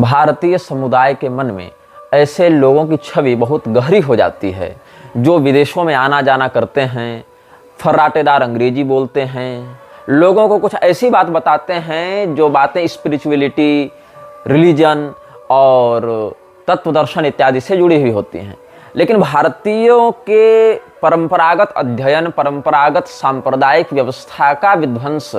भारतीय समुदाय के मन में ऐसे लोगों की छवि बहुत गहरी हो जाती है जो विदेशों में आना जाना करते हैं, फर्राटेदार अंग्रेजी बोलते हैं, लोगों को कुछ ऐसी बात बताते हैं जो बातें स्पिरिचुअलिटी, रिलीजन और तत्व दर्शन इत्यादि से जुड़ी हुई होती हैं। लेकिन भारतीयों के परंपरागत अध्ययन, परंपरागत सांप्रदायिक व्यवस्था का विध्वंस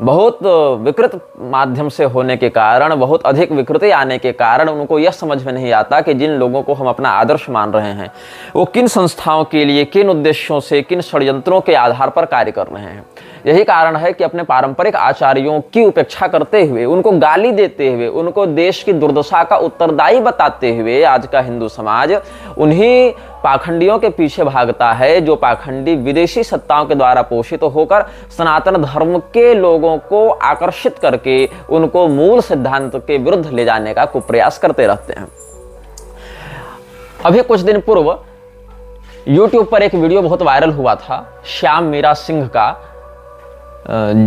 बहुत विकृत माध्यम से होने के कारण, बहुत अधिक विकृति आने के कारण उनको यह समझ में नहीं आता कि जिन लोगों को हम अपना आदर्श मान रहे हैं वो किन संस्थाओं के लिए, किन उद्देश्यों से, किन षड्यंत्रों के आधार पर कार्य कर रहे हैं। यही कारण है कि अपने पारंपरिक आचार्यों की उपेक्षा करते हुए, उनको गाली देते हुए, उनको देश की दुर्दशा का उत्तरदायी बताते हुए आज का हिंदू समाज उन्हीं पाखंडियों के पीछे भागता है जो पाखंडी विदेशी सत्ताओं के द्वारा पोषित होकर सनातन धर्म के लोगों को आकर्षित करके उनको मूल सिद्धांत के विरुद्ध ले जाने का कुप्रयास करते रहते हैं। अभी कुछ दिन पूर्व YouTube पर एक वीडियो बहुत वायरल हुआ था श्याम मीरा सिंह का,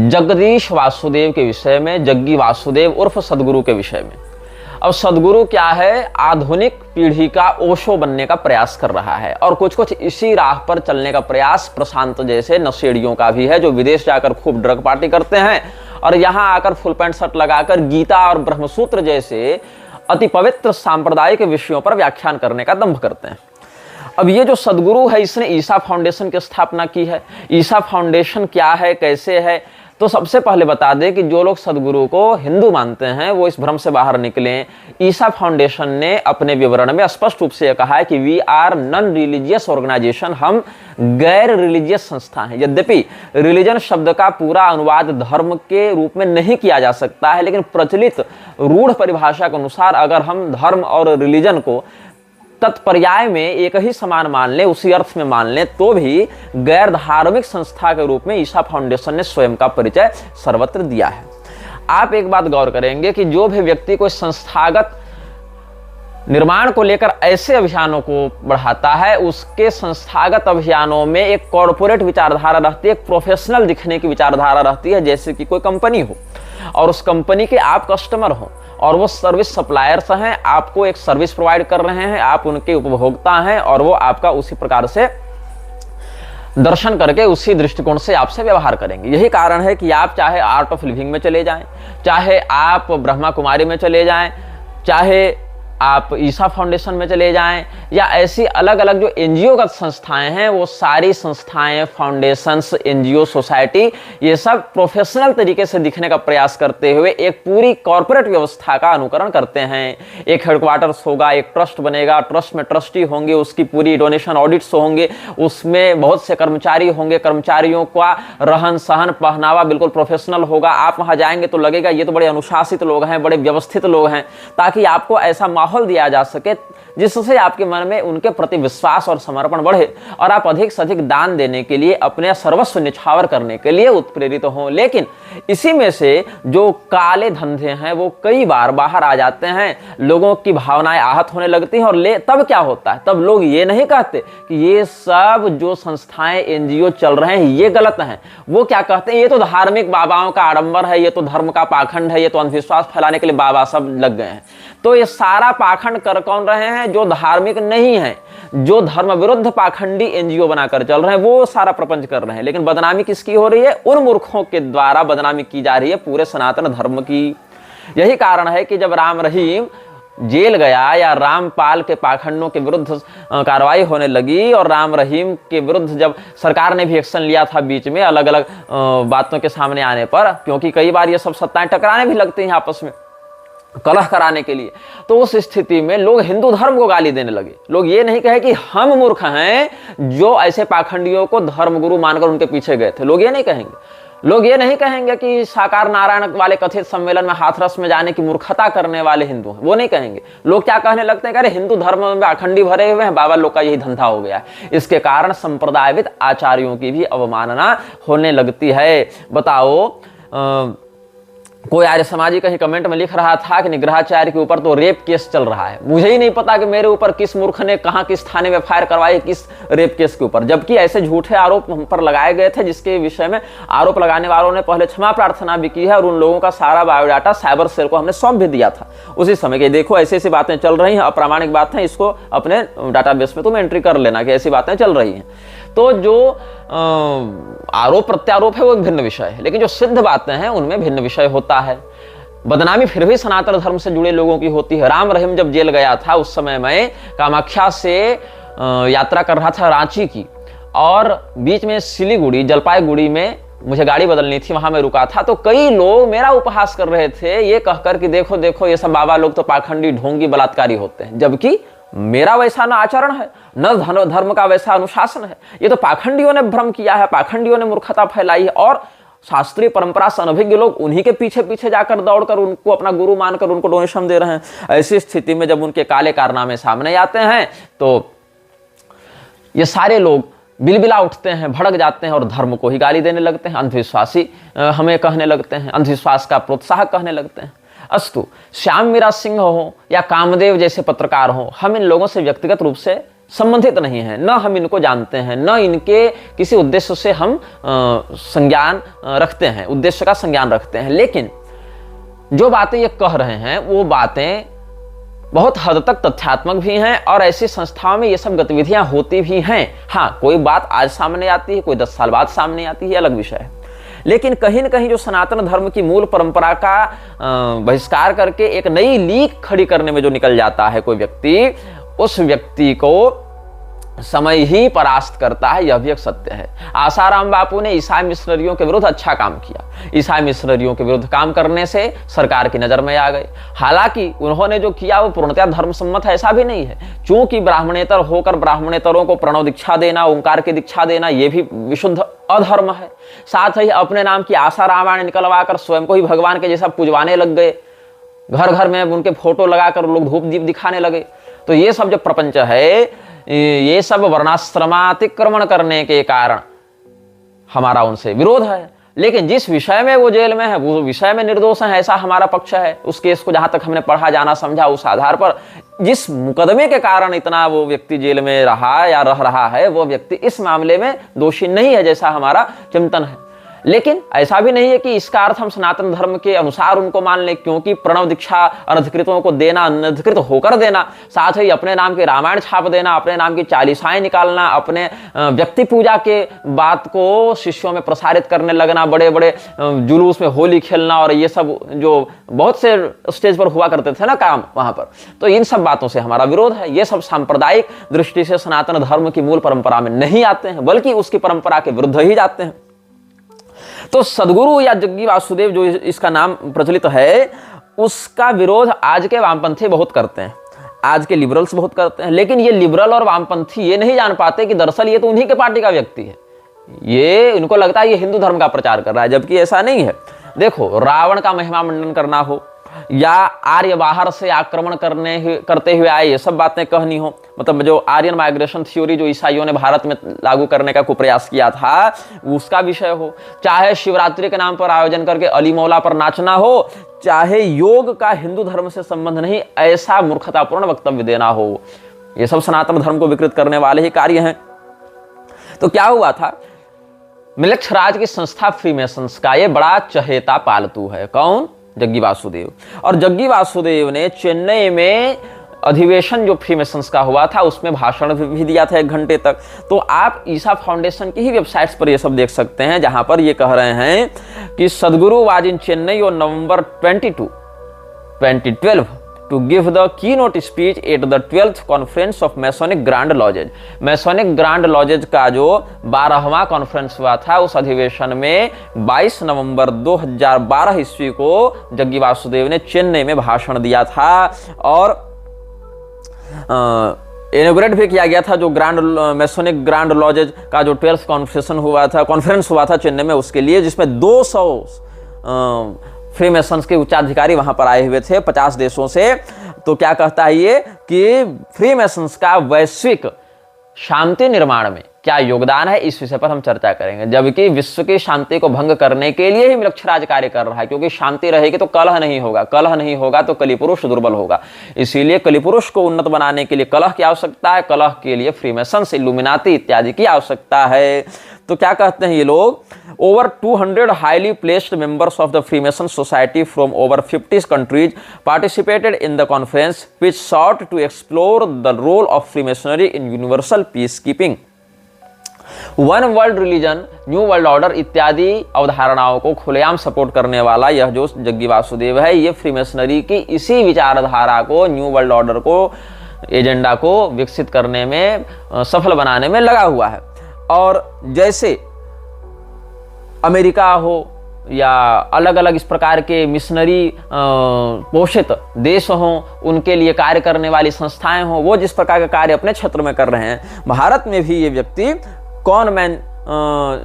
जगदीश वासुदेव के विषय में, जग्गी वासुदेव उर्फ सदगुरु के विषय में। अब सदगुरु क्या है, आधुनिक पीढ़ी का ओशो बनने का प्रयास कर रहा है और कुछ कुछ इसी राह पर चलने का प्रयास प्रशांत जैसे नशेड़ियों का भी है जो विदेश जाकर खूब ड्रग पार्टी करते हैं और यहाँ आकर फुल पैंट शर्ट लगाकर गीता और ब्रह्मसूत्र जैसे अति पवित्र सांप्रदायिक विषयों पर व्याख्यान करने का दंभ करते हैं। अब ये जो सदगुरु है, इसने ईसा फाउंडेशन की स्थापना की है। ईसा फाउंडेशन क्या है, कैसे है, तो सबसे पहले बता दें कि जो लोग सदगुरु को हिंदू मानते हैं वो इस भ्रम से बाहर निकलें। ईसा फाउंडेशन ने अपने विवरण में स्पष्ट रूप से कहा है कि we are non religious organization, हम गैर रिलीजियस संस्था हैं। यद्यपि रिलीजन शब्द का पूरा अनुवाद धर्म के रूप में नहीं किया जा सकता है, लेकिन प्रचलित रूढ़ परिभाषा के अनुसार अगर हम धर्म और रिलीजन को तत्पर्याय में एक ही समान मान लें, उसी अर्थ में मान लें, तो भी गैर धार्मिक संस्था के रूप में ईसा फाउंडेशन ने स्वयं का परिचय सर्वत्र दिया है। आप एक बात गौर करेंगे कि जो भी व्यक्ति कोई संस्थागत निर्माण को लेकर ऐसे अभियानों को बढ़ाता है, उसके संस्थागत अभियानों में एक कॉर्पोरेट विचारधारा रहती है, एक प्रोफेशनल दिखने की विचारधारा रहती है, जैसे कि कोई कंपनी हो और उस कंपनी के आप कस्टमर हो और वो सर्विस सप्लायर्स हैं, आपको एक सर्विस प्रोवाइड कर रहे हैं, आप उनके उपभोक्ता हैं और वो आपका उसी प्रकार से दर्शन करके उसी दृष्टिकोण से आपसे व्यवहार करेंगे। यही कारण है कि आप चाहे आर्ट ऑफ लिविंग में चले जाएं, चाहे आप ब्रह्मा कुमारी में चले जाएं, चाहे आप ईसा फाउंडेशन में चले जाएं या ऐसी अलग अलग जो एनजीओगत संस्थाएं हैं, वो सारी संस्थाएं, फाउंडेशंस, एनजीओ, सोसाइटी, ये सब प्रोफेशनल तरीके से दिखने का प्रयास करते हुए एक पूरी कॉर्पोरेट व्यवस्था का अनुकरण करते हैं। एक हेडक्वार्टर्स होगा, एक ट्रस्ट बनेगा, ट्रस्ट में ट्रस्टी होंगे, उसकी पूरी डोनेशन ऑडिट्स होंगे, उसमें बहुत से कर्मचारी होंगे, कर्मचारियों का रहन सहन पहनावा बिल्कुल प्रोफेशनल होगा। आप वहां जाएंगे तो लगेगा ये तो बड़े अनुशासित लोग हैं, बड़े व्यवस्थित लोग हैं, ताकि आपको ऐसा माहौल दिया जा सके जिससे आपके मन में उनके प्रति विश्वास और समर्पण बढ़े और आप अधिक से अधिक दान देने के लिए, अपने सर्वस्व निछावर करने के लिए उत्प्रेरित हों। लेकिन इसी में से जो काले धंधे हैं वो कई बार बाहर आ जाते हैं, लोगों की भावनाएं आहत होने लगती हैं और तब क्या होता है, तब लोग ये नहीं कहते कि ये सब जो संस्थाएं, एनजीओ चल रहे हैं ये गलत हैं। वो क्या कहते हैं, ये तो धार्मिक बाबाओं का आडंबर है, ये तो धर्म का पाखंड है, ये तो अंधविश्वास फैलाने के लिए बाबा सब लग गए हैं। तो ये सारा पाखंड कर कौन रहे हैं, जो धार्मिक नहीं है, जो धर्म विरुद्ध पाखंडी एनजीओ बनाकर चल रहे हैं, वो सारा प्रपंच कर रहे हैं। लेकिन बदनामी किसकी हो रही है, उन मूर्खों के द्वारा बदनामी की जा रही है पूरे सनातन धर्म की। यही कारण है कि जब राम रहीम जेल गया या रामपाल के पाखंडों के विरुद्ध कार्रवाई होने लगी और राम रहीम के विरुद्ध जब सरकार ने भी एक्शन लिया था बीच में अलग अलग बातों के सामने आने पर, क्योंकि कई बार ये सब सत्ताएं टकराने भी लगती हैं आपस में कलह कराने के लिए, तो उस स्थिति में लोग हिंदू धर्म को गाली देने लगे। लोग ये नहीं कहे कि हम मूर्ख हैं जो ऐसे पाखंडियों को धर्मगुरु मानकर उनके पीछे गए थे, लोग ये नहीं कहेंगे। लोग ये नहीं कहेंगे कि साकार नारायण वाले कथित सम्मेलन में हाथरस में जाने की मूर्खता करने वाले हिंदू हैं, वो नहीं कहेंगे। लोग क्या कहने लगते हैं, अरे हिंदू धर्म में अखंडी भरे हुए हैं, बाबा लोग का यही धंधा हो गया है। इसके कारण संप्रदायविद आचार्यों की भी अवमानना होने लगती है। बताओ, कोई आर्य समाजी कहीं कमेंट में लिख रहा था कि निग्रहाचार्य के ऊपर तो रेप केस चल रहा है। मुझे ही नहीं पता कि मेरे ऊपर किस मूर्ख ने कहां किस थाने में फायर करवाई किस रेप केस के ऊपर, जबकि ऐसे झूठे आरोप हम पर लगाए गए थे जिसके विषय में आरोप लगाने वालों ने पहले क्षमा प्रार्थना भी की है और उन लोगों का सारा बायोडाटा साइबर सेल को हमने सौंप भी दिया था उसी समय के। देखो ऐसी ऐसी बातें चल रही हैं, अप्रामाणिक बातें, इसको अपने डाटाबेस में तुम एंट्री कर लेना कि ऐसी बातें चल रही हैं। तो जो आरोप प्रत्यारोप है वो एक भिन्न विषय है, लेकिन जो सिद्ध बातें हैं उनमें भिन्न विषय होता है। बदनामी फिर भी सनातन धर्म से जुड़े लोगों की होती है। राम रहीम जब जेल गया था उस समय मैं कामाख्या से यात्रा कर रहा था रांची की, और बीच में सिलीगुड़ी जलपाईगुड़ी में मुझे गाड़ी बदलनी थी, वहां मैं रुका था। तो कई लोग मेरा उपहास कर रहे थे ये कहकर कि देखो देखो ये सब बाबा लोग तो पाखंडी ढोंगी बलात्कारी होते हैं, जबकि मेरा वैसा न आचरण है न धर्म का वैसा अनुशासन है। ये तो पाखंडियों ने भ्रम किया है, पाखंडियों ने मूर्खता फैलाई है, और शास्त्रीय परंपरा से अनभिज्ञ लोग उन्हीं के पीछे पीछे जाकर दौड़कर उनको अपना गुरु मानकर उनको डोनेशन दे रहे हैं। ऐसी स्थिति में जब उनके काले कारनामे सामने आते हैं तो ये सारे लोग बिलबिला उठते हैं, भड़क जाते हैं और धर्म को ही गाली देने लगते हैं, अंधविश्वासी हमें कहने लगते हैं, अंधविश्वास का प्रोत्साहक कहने लगते हैं। अस्तु, श्याम मीरा सिंह हो या कामदेव जैसे पत्रकार हो, हम इन लोगों से व्यक्तिगत रूप से संबंधित नहीं है, न हम इनको जानते हैं, न इनके किसी उद्देश्य से हम संज्ञान रखते हैं, उद्देश्य का संज्ञान रखते हैं। लेकिन जो बातें ये कह रहे हैं वो बातें बहुत हद तक तथ्यात्मक भी हैं और ऐसी संस्थाओं में ये सब गतिविधियां होती भी हैं। हाँ, कोई बात आज सामने आती है, कोई 10 साल बाद सामने आती है, अलग विषय है। लेकिन कहीं न कहीं जो सनातन धर्म की मूल परंपरा का बहिष्कार करके एक नई लीक खड़ी करने में जो निकल जाता है कोई व्यक्ति, उस व्यक्ति को समय ही परास्त करता है, यह भी एक सत्य है। आसाराम बापू ने ईसाई मिशनरियों के विरुद्ध अच्छा काम किया। ईसाई मिशनरियों के विरुद्ध काम करने से सरकार की नजर में आ गए। हालांकि उन्होंने जो किया वो पूर्णतः धर्मसम्मत है ऐसा भी नहीं है, क्योंकि ब्राह्मणेतर होकर ब्राह्मणेतरों को प्रणव दीक्षा देना, ओंकार की दीक्षा देना, यह भी विशुद्ध अधर्म है। साथ ही अपने नाम की आशा रामायण निकलवाकर स्वयं को ही भगवान के जैसा पूजवाने लग गए, घर घर में उनके फोटो लगाकर लोग धूप दीप दिखाने लगे। तो ये सब जो प्रपंच है, ये सब वर्णाश्रमातिक्रमण करने के कारण हमारा उनसे विरोध है। लेकिन जिस विषय में वो जेल में है वो विषय में निर्दोष है, ऐसा हमारा पक्ष है। उस केस को जहां तक हमने पढ़ा जाना समझा, उस आधार पर जिस मुकदमे के कारण इतना वो व्यक्ति जेल में रहा या रह रहा है, वो व्यक्ति इस मामले में दोषी नहीं है, जैसा हमारा चिंतन है। लेकिन ऐसा भी नहीं है कि इसका अर्थ हम सनातन धर्म के अनुसार उनको मान लें, क्योंकि प्रणव दीक्षा अनधिकृतों को देना, अनधिकृत होकर देना, साथ ही अपने नाम के रामायण छाप देना, अपने नाम की चालीसाएं निकालना, अपने व्यक्ति पूजा के बात को शिष्यों में प्रसारित करने लगना, बड़े बड़े जुलूस में होली खेलना, और ये सब जो बहुत से स्टेज पर हुआ करते थे ना काम वहां पर, तो इन सब बातों से हमारा विरोध है। ये सब सांप्रदायिक दृष्टि से सनातन धर्म की मूल परंपरा में नहीं आते हैं, बल्कि उसकी परंपरा के विरुद्ध ही जाते हैं। तो सदगुरु या जग्गी वासुदेव जो इसका नाम प्रचलित है, उसका विरोध आज के वामपंथी बहुत करते हैं, आज के लिबरल्स बहुत करते हैं। लेकिन ये लिबरल और वामपंथी ये नहीं जान पाते कि दरअसल ये तो उन्हीं के पार्टी का व्यक्ति है। ये इनको लगता है ये हिंदू धर्म का प्रचार कर रहा है, जबकि ऐसा नहीं है। देखो, रावण का महिमा मंडन करना हो या आर्य बाहर से आक्रमण करते हुए आए, ये सब बातें कहनी हो, मतलब जो आर्यन माइग्रेशन थ्योरी जो ईसाइयों ने भारत में लागू करने का कुप्रयास किया था, उसका विषय हो, चाहे शिवरात्रि के नाम पर आयोजन करके अली मौला पर नाचना हो, चाहे योग का हिंदू धर्म से संबंध नहीं ऐसा मूर्खतापूर्ण वक्तव्य देना हो, ये सब सनातन धर्म को विकृत करने वाले ही कार्य हैं। तो क्या हुआ था, मिलक्षराज की संस्था फ्रीमेसन्स का ये बड़ा चहेता पालतू है। कौन? जग्गी वासुदेव। और जग्गी वासुदेव ने चेन्नई में अधिवेशन जो फ्रीमेसन्स का हुआ था उसमें भाषण भी दिया था 1 घंटे तक। तो आप ईसा फाउंडेशन की ही वेबसाइट्स पर ये सब देख सकते हैं, जहां पर ये कह रहे हैं कि सदगुरु was in Chennai on November 22, 2012 to give the keynote speech at the 12th conference of Masonic Grand Lodges। Masonic Grand Lodges का जो 12वां कॉन्फ्रेंस हुआ था, उस अधिवेशन में 22 नवंबर 2012 ईस्वी को जग्गी वासुदेव ने चेन्नई में भाषण दिया था और इनॉग्रेट भी किया गया था जो मैसोनिक ग्रैंड लॉजेज का जो 12th कॉन्फ्रेंस हुआ था चेन्नई में, उसके लिए, जिसमें 200 फ्रीमेसन्स के उच्चाधिकारी वहां पर आए हुए थे 50 देशों से। तो क्या कहता है ये कि फ्रीमेसन्स का वैश्विक शांति निर्माण में क्या योगदान है, इस विषय पर हम चर्चा करेंगे। जबकि विश्व की शांति को भंग करने के लिए ही मिलक्षराज कार्य कर रहा है, क्योंकि शांति रहेगी तो कलह नहीं होगा, कलह नहीं होगा तो कलिपुरुष दुर्बल होगा। इसीलिए कलिपुरुष को उन्नत बनाने के लिए कलह की आवश्यकता है, कलह के लिए फ्रीमेसन्स, इल्यूमिनाती इत्यादि की आवश्यकता है। तो क्या कहते हैं ये लोग, over 200 highly placed members of the freemason society from over 50 countries participated in the conference which sought to explore the role of freemasonry in universal peace keeping, one world religion, new world order इत्यादि अवधारणाओं को खुलेआम support करने वाला यह जो जग्गी वासुदेव है, ये फ्रीमेसनरी की इसी विचारधारा को, न्यू वर्ल्ड ऑर्डर को, एजेंडा को विकसित करने में, सफल बनाने में लगा हुआ है। और जैसे अमेरिका हो या अलग अलग इस प्रकार के मिशनरी पोषित देश हों, उनके लिए कार्य करने वाली संस्थाएं हों, वो जिस प्रकार का कार्य अपने क्षेत्र में कर रहे हैं, भारत में भी ये व्यक्ति कॉन मैन,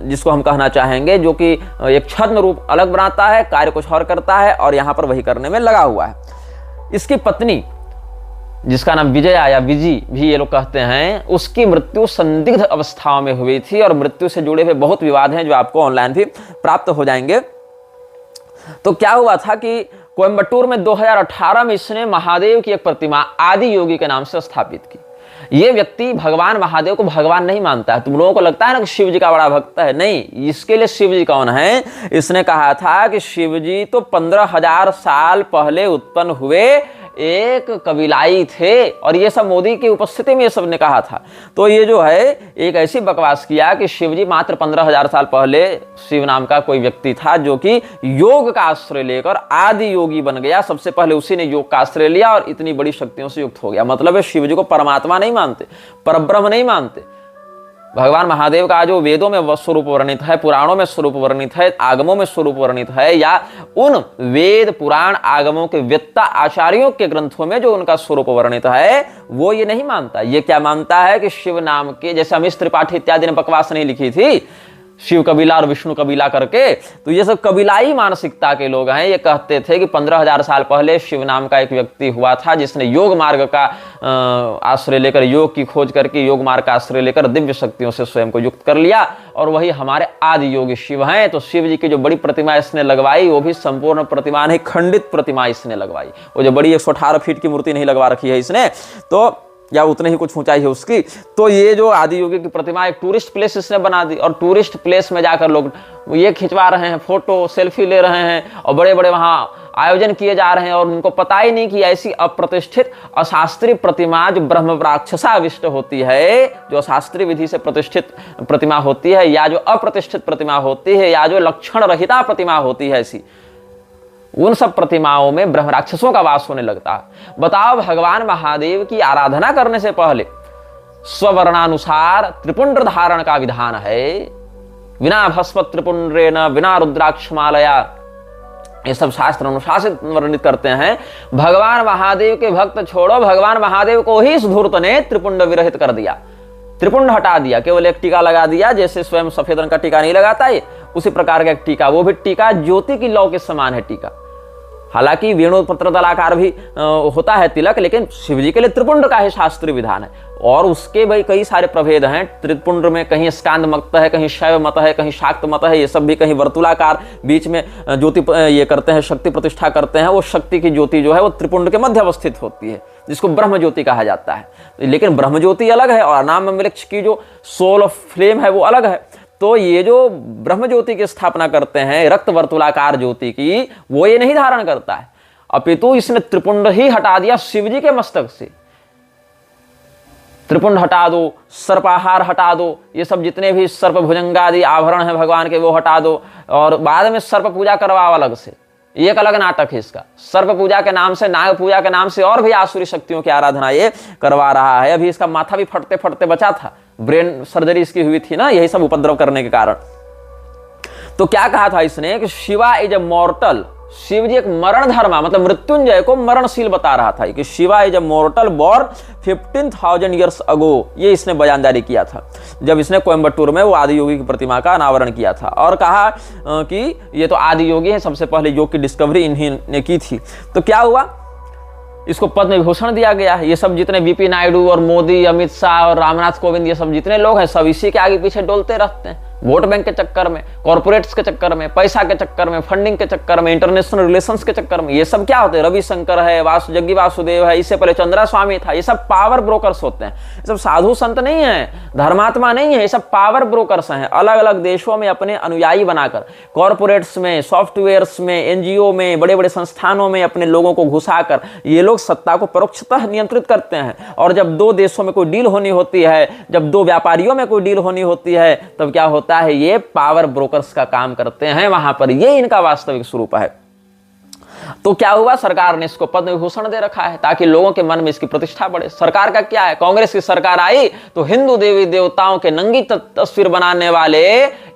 जिसको हम कहना चाहेंगे, जो कि एक छद्म रूप अलग बनाता है, कार्य कुछ और करता है और यहाँ पर वही करने में लगा हुआ है। इसकी पत्नी, जिसका नाम विजया या विजी भी ये लोग कहते हैं, उसकी मृत्यु संदिग्ध अवस्थाओं में हुई थी और मृत्यु से जुड़े हुए बहुत विवाद हैं जो आपको ऑनलाइन भी प्राप्त हो जाएंगे। तो क्या हुआ था कि कोयम्बटूर में 2018 में इसने महादेव की एक प्रतिमा आदि योगी के नाम से स्थापित की। ये व्यक्ति भगवान महादेव को भगवान नहीं मानता है। तुम लोगों को लगता है ना कि शिव जी का बड़ा भक्त है, नहीं, इसके लिए शिव जी कौन है? इसने कहा था कि शिव जी तो 15,000 साल पहले उत्पन्न हुए एक कबीलाई थे, और ये सब मोदी की उपस्थिति में ये सब ने कहा था। तो ये जो है एक ऐसी बकवास किया कि शिवजी मात्र 15,000 साल पहले शिव नाम का कोई व्यक्ति था जो कि योग का आश्रय लेकर आदि योगी बन गया। सबसे पहले उसी ने योग का आश्रय लिया और इतनी बड़ी शक्तियों से युक्त हो गया। मतलब है शिव जी को परमात्मा नहीं मानते, परब्रह्म नहीं मानते। भगवान महादेव का जो वेदों में स्वरूप वर्णित है, पुराणों में स्वरूप वर्णित है, आगमों में स्वरूप वर्णित है, या उन वेद पुराण आगमों के वेत्ता आचार्यों के ग्रंथों में जो उनका स्वरूप वर्णित है, वो ये नहीं मानता। ये क्या मानता है कि शिव नाम के, जैसे अमीश त्रिपाठी इत्यादि ने बकवास नहीं लिखी थी शिव कबीला और विष्णु कबीला करके, तो ये सब कबीलाई मानसिकता के लोग हैं। ये कहते थे कि 15,000 साल पहले शिव नाम का एक व्यक्ति हुआ था जिसने योग मार्ग का आश्रय लेकर, योग की खोज करके योग मार्ग का आश्रय लेकर दिव्य शक्तियों से स्वयं को युक्त कर लिया, और वही हमारे आदि योगी शिव हैं। तो शिव जी की जो बड़ी प्रतिमा इसने लगवाई, वो भी संपूर्ण प्रतिमा नहीं, खंडित प्रतिमा इसने लगवाई। वो जो बड़ी 118 फीट की मूर्ति नहीं लगवा रखी है इसने, तो या उतने ही कुछ ऊंचाई है उसकी। तो ये जो आदि योगी की प्रतिमा एक टूरिस्ट प्लेस इसने बना दी, और टूरिस्ट प्लेस में जाकर लोग ये खिंचवा रहे हैं, फोटो सेल्फी ले रहे हैं, और बड़े बड़े वहां आयोजन किए जा रहे हैं, और उनको पता ही नहीं कि ऐसी अप्रतिष्ठित अशास्त्रीय प्रतिमा जो ब्रह्म राक्षसाविष्ट होती है, जो अशास्त्रीय विधि से प्रतिष्ठित प्रतिमा होती है, या जो अप्रतिष्ठित प्रतिमा होती है, या जो लक्षण रहिता प्रतिमा होती है, ऐसी उन सब प्रतिमाओं में ब्रह्म राक्षसों का वास होने लगता है। बताओ, भगवान महादेव की आराधना करने से पहले स्ववर्णानुसार त्रिपुंड धारण का विधान है। बिना भस्म त्रिपुंड्रेण बिना रुद्राक्षमालया, ये सब शास्त्र अनुशासित वर्णित करते हैं। भगवान महादेव के भक्त छोड़ो, भगवान महादेव को ही इस धूर्त ने त्रिपुंड विरहित कर दिया, त्रिपुंड हटा दिया, केवल एक टीका लगा दिया। जैसे स्वयं सफेद रंग का टीका नहीं लगाता है, उसी प्रकार का एक टीका, वो भी टीका ज्योति की लौ के समान है टीका। हालांकि वेणु पत्र दलाकार भी होता है तिलक, लेकिन शिवजी के लिए त्रिपुंड का ही शास्त्रीय विधान है। और उसके भाई कई सारे प्रभेद हैं त्रिपुंड में, कहीं स्कांद मत है, कहीं शैव मत है, कहीं शाक्त मत है, ये सब भी, कहीं वर्तुलाकार बीच में ज्योति ये करते हैं, शक्ति प्रतिष्ठा करते हैं। वो शक्ति की ज्योति जो है वो त्रिपुंड के मध्य अवस्थित होती है, जिसको ब्रह्म ज्योति कहा जाता है। लेकिन ब्रह्म ज्योति अलग है और अनाम वृक्ष की जो सोल ऑफ फ्लेम है वो अलग है। तो ये जो ब्रह्म ज्योति की स्थापना करते हैं, रक्त वर्तुलाकार ज्योति की, वो ये नहीं धारण करता है, अपितु इसने त्रिपुंड ही हटा दिया शिवजी के मस्तक से। त्रिपुंड हटा दो, सर्पाहार हटा दो, ये सब जितने भी सर्प भुजंगादि आभरण हैं भगवान के वो हटा दो, और बाद में सर्प पूजा करवाओ अलग से। एक अलग नाटक है इसका। सर्प पूजा के नाम से, नाग पूजा के नाम से और भी आसुरी शक्तियों की आराधना ये करवा रहा है। अभी इसका माथा भी फटते फटते बचा था, ब्रेन सर्जरी इसकी हुई थी ना, यही सब उपद्रव करने के कारण। तो क्या कहा था इसने कि Shiva is a mortal, Shiv ji एक मरण धर्मा, मतलब मृत्युंजय को मरणशील बता रहा था कि Shiva is a मॉर्टल born 15,000 years ago. ये इसने बयान जारी किया था जब इसने कोयम्बटूर में वो आदि योगी की प्रतिमा का अनावरण किया था, और कहा कि ये तो आदि योगी है, सबसे पहले योग की डिस्कवरी इन्हीं ने की थी। तो क्या हुआ, इसको पद्म विभूषण दिया गया है। ये सब जितने वीपी नायडू और मोदी, अमित शाह और रामनाथ कोविंद, ये सब जितने लोग हैं सब इसी के आगे पीछे डोलते रहते हैं, वोट बैंक के चक्कर में, कॉर्पोरेट्स के चक्कर में, पैसा के चक्कर में, फंडिंग के चक्कर में, इंटरनेशनल रिलेशंस के चक्कर में। ये सब क्या होते हैं? रविशंकर है, जग्गी वासुदेव है, इससे पहले चंद्रा स्वामी था। ये सब पावर ब्रोकर्स होते हैं। ये सब साधु संत नहीं है, धर्मात्मा नहीं है, ये सब पावर ब्रोकर्स हैं। अलग अलग देशों में अपने अनुयायी बनाकर, कॉर्पोरेट्स में, सॉफ्टवेयर्स में, एनजीओ में, बड़े बड़े संस्थानों में अपने लोगों को घुसाकर ये लोग सत्ता को परोक्षतः नियंत्रित करते हैं। और जब दो देशों में कोई डील होनी होती है, जब दो व्यापारियों में कोई डील होनी होती है, तब क्या होता है? ये पावर ब्रोकर्स का काम करते हैं वहां पर। ये इनका वास्तविक स्वरूप है। तो क्या हुआ? सरकार ने इसको पद्म विभूषण दे रखा है ताकि लोगों के मन में इसकी प्रतिष्ठा बढ़े। सरकार का क्या है? कांग्रेस की सरकार आई तो हिंदू देवी देवताओं के नंगी तस्वीर बनाने वाले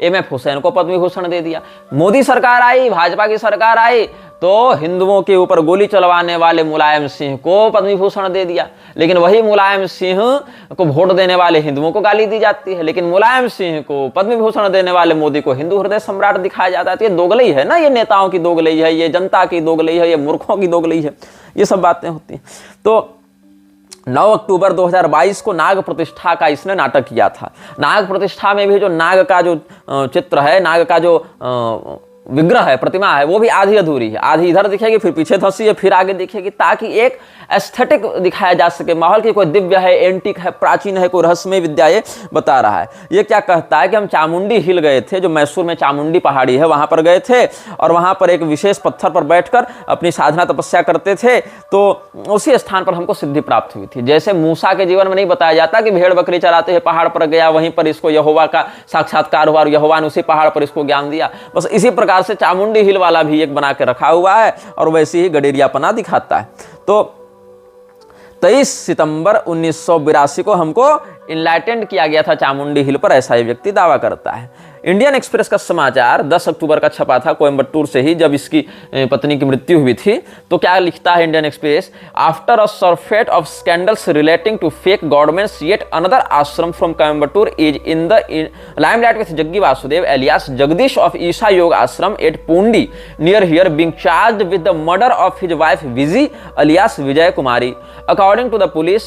एमएफ हुसैन को पद्म विभूषण दे दिया। मोदी सरकार आई, भाजपा की सरकार आई तो हिंदुओं के ऊपर गोली चलवाने वाले मुलायम सिंह को पद्म विभूषण दे दिया। लेकिन वही मुलायम सिंह को वोट देने वाले हिंदुओं को गाली दी जाती है, लेकिन मुलायम सिंह को पद्म विभूषण देने वाले मोदी को हिंदू हृदय सम्राट दिखाया जाता है। तो ये दोगलई है ना, ये नेताओं की दोगलई है, ये जनता की दोगलई है, ये मूर्खों की दोगलई है, ये सब बातें होती हैं। तो 9 अक्टूबर 2022 को नाग प्रतिष्ठा का इसने नाटक किया था। नाग प्रतिष्ठा में भी जो नाग का जो चित्र है, नाग का जो विग्रह है, प्रतिमा है, वो भी आधी अधूरी है। आधी इधर दिखेगी, फिर पीछे धंसी है, फिर आगे दिखेगी, ताकि एक एस्थेटिक दिखाया जा सके माहौल की कोई दिव्य है, एंटिक है, प्राचीन है, कोई रहस्यमय विद्या ये बता रहा है। ये क्या कहता है कि हम चामुंडी हिल गए थे, जो मैसूर में चामुंडी पहाड़ी है, वहां पर गए थे और वहां पर एक विशेष पत्थर पर बैठकर अपनी साधना तपस्या करते थे, तो उसी स्थान पर हमको सिद्धि प्राप्त हुई थी। जैसे मूसा के जीवन में नहीं बताया जाता कि भेड़ बकरी चराते हुए पहाड़ पर गया, वहीं पर इसको यहोवा का साक्षात्कार हुआ और यहोवा ने उसी पहाड़ पर इसको ज्ञान दिया। बस इसी प्रकार से चामुंडी हिल वाला भी एक बना के रखा हुआ है और वैसे ही गडेरियापना दिखाता है। तो 23 सितंबर 1982 को हमको इनलाइटेंड किया गया था चामुंडी हिल पर, ऐसा ही व्यक्ति दावा करता है। इंडियन एक्सप्रेस का समाचार 10 अक्टूबर का छपा था कोयम्बटूर से ही, जब इसकी पत्नी की मृत्यु हुई थी। तो क्या लिखता है Indian Express? After a surfeit of scandals relating to fake governments, yet another ashram from Coimbatore is in the limelight with Jaggi Vasudev alias Jagdish of Isha Yoga ashram at Poondi near here being charged with the murder of his wife Viji alias Vijay Kumari. According to the police,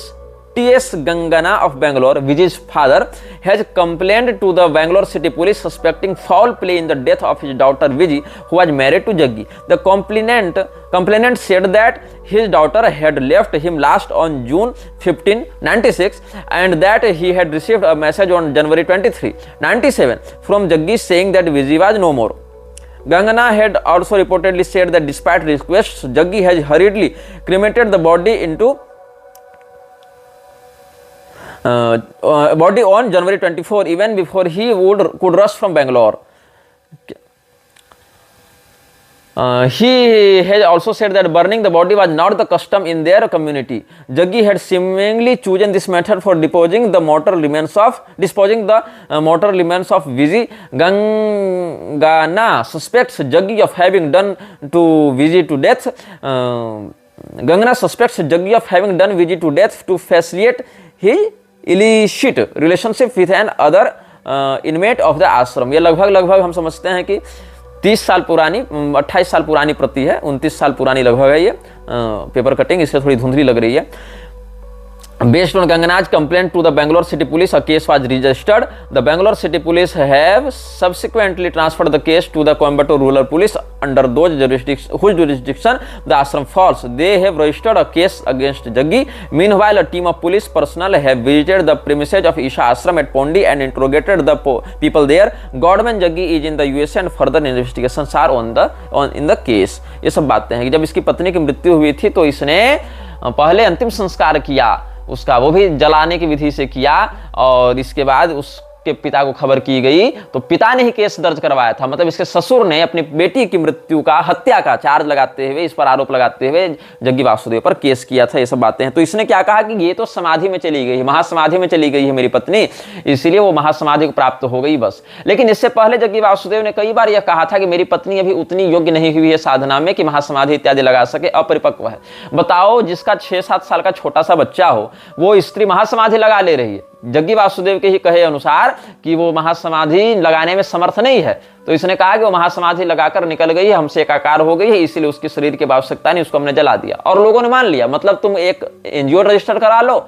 T.S. Gangana of Bangalore, Vijay's father, has complained to the Bangalore City Police suspecting foul play in the death of his daughter Vijay, who was married to Jaggi. The complainant said that his daughter had left him last on June 15, 96, and that he had received a message on January 23, 97 from Jaggi saying that Vijay was no more. Gangana had also reportedly said that despite requests, Jaggi has hurriedly cremated the body on January 24, even before he could rush from Bangalore. He has also said that burning the body was not the custom in their community. Jaggi had seemingly chosen this method for disposing the mortal remains of Vijay. Gangana suspects Jaggi of having done Vijay to death. Gangana suspects Jaggi of having done Vijay to death to facilitate his illicit relationship with an other inmate of the ashram. ये लगभग हम समझते हैं कि 30 साल पुरानी, 28 साल पुरानी प्रति है, 29 साल पुरानी लगभग है ये पेपर कटिंग, इससे थोड़ी धुंधली लग रही है। Based on Gangana's complaint to the Bangalore City Police, a case was registered. The Bangalore City Police have subsequently transferred the case to the Coimbatore Rural Police under whose jurisdiction the ashram falls. They have registered a case against Jaggi. Meanwhile, a team of police personnel have visited the premises of Isha Ashram at Pondi and interrogated the people there. Godman Jaggi is in the USA and further investigations are in the case. ये सब बातें हैं कि जब इसकी पत्नी की मृत्यु हुई थी तो इसने पहले अंतिम संस्कार किया उसका, वो भी जलाने की विधि से किया, और इसके बाद उसके पिता को खबर की गई तो पिता ने ही केस दर्ज करवाया था। मतलब इसके ससुर ने अपनी बेटी की मृत्यु का, हत्या का चार्ज लगाते हुए, इस पर आरोप लगाते हुए जग्गी वासुदेव पर केस किया था। ये सब बातें हैं। तो इसने क्या कहा कि ये तो समाधि में चली गई, महासमाधि में चली गई है मेरी पत्नी, इसीलिए वो महासमाधि को प्राप्त हो गई बस। लेकिन इससे पहले जग्गी वासुदेव ने कई बार यह कहा था कि मेरी पत्नी अभी उतनी योग्य नहीं हुई है साधना में कि महासमाधि इत्यादि लगा सके, अपरिपक्व है। बताओ, जिसका 6-7 साल का छोटा सा बच्चा हो वो स्त्री महासमाधि लगा ले रही है, जग्गी वासुदेव के ही कहे अनुसार कि वो महासमाधि लगाने में समर्थ नहीं है, तो इसने कहा कि वो महासमाधि लगाकर निकल गई है, हमसे एकाकार हो गई है, इसीलिए उसकी शरीर की आवश्यकता नहीं, उसको हमने जला दिया। और लोगों ने मान लिया। मतलब तुम एक एनजीओ रजिस्टर करा लो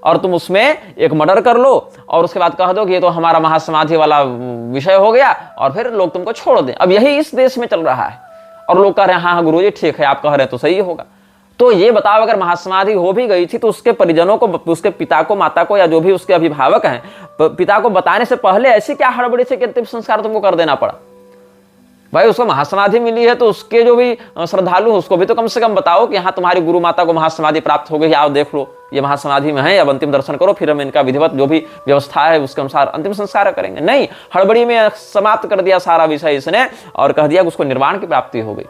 और तुम उसमें एक मर्डर कर लो और उसके बाद कह दो कि ये तो हमारा महासमाधि वाला विषय हो गया, और फिर लोग तुमको छोड़ दें। अब यही इस देश में चल रहा है और लोग कह रहे हैं हाँ गुरुजी ठीक है, आप कह रहे हैं तो सही होगा। तो ये बताओ, अगर महासमाधि हो भी गई थी तो उसके परिजनों को, उसके पिता को, माता को, या जो भी उसके अभिभावक हैं, पिता को बताने से पहले ऐसी क्या हड़बड़ी से अंतिम संस्कार तुमको कर देना पड़ा? भाई उसको महासमाधि मिली है तो उसके जो भी श्रद्धालु हैं उसको भी तो कम से कम बताओ कि हाँ तुम्हारी गुरु माता को महासमाधि प्राप्त हो गई, आओ देख लो ये महासमाधि में है, अब अंतिम दर्शन करो, फिर हम इनका विधिवत जो भी व्यवस्था है उसके अनुसार अंतिम संस्कार करेंगे। नहीं, हड़बड़ी में समाप्त कर दिया सारा विषय इसने और कह दिया कि उसको निर्वाण की प्राप्ति हो गई।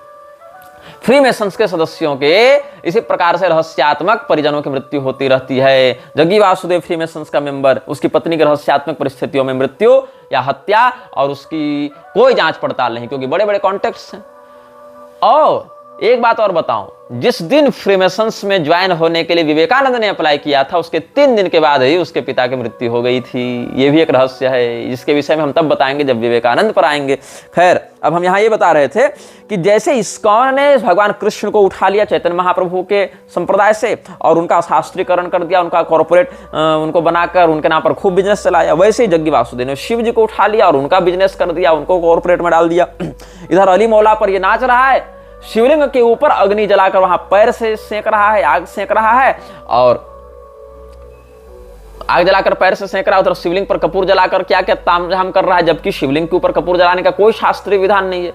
फ्रीमेसन्स के सदस्यों के इसी प्रकार से रहस्यात्मक परिजनों की मृत्यु होती रहती है। जग्गी वासुदेव फ्रीमेसन्स का मेंबर, उसकी पत्नी की रहस्यात्मक परिस्थितियों में मृत्यु या हत्या, और उसकी कोई जांच पड़ताल नहीं, क्योंकि बड़े बड़े कॉन्टेक्ट्स हैं। और एक बात और बताऊं, जिस दिन फ्रीमेसन्स में ज्वाइन होने के लिए विवेकानंद ने अप्लाई किया था उसके 3 दिन के बाद ही उसके पिता की मृत्यु हो गई थी। यह भी एक रहस्य है, जिसके विषय में हम तब बताएंगे जब विवेकानंद पर आएंगे। खैर, अब हम यहां ये बता रहे थे कि जैसे इस्कॉन ने भगवान कृष्ण को उठा लिया चैतन्य महाप्रभु के संप्रदाय से और उनका शास्त्रीकरण कर दिया, उनका कॉर्पोरेट उनको बनाकर उनके नाम पर खूब बिजनेस चलाया, वैसे ही जग्गी वासुदेव ने शिव जी को उठा लिया और उनका बिजनेस कर दिया, उनको कॉर्पोरेट में डाल दिया। इधर अली मौला पर ये नाच रहा है, शिवलिंग के ऊपर अग्नि जलाकर वहां पैर से सेक रहा है, आग सेक रहा है, और आग जलाकर पैर से सेक रहा है, उधर शिवलिंग पर कपूर जलाकर क्या क्या तामझाम कर रहा है, जबकि शिवलिंग के ऊपर कपूर जलाने का कोई शास्त्रीय विधान नहीं है,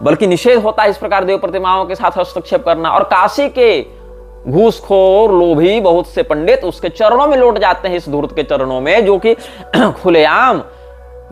बल्कि निषेध होता है इस प्रकार देव प्रतिमाओं के साथ हस्तक्षेप करना। और काशी के घूसखोर लोभी बहुत से पंडित उसके चरणों में लौट जाते हैं, इस धूर्त के चरणों में, जो कि खुलेआम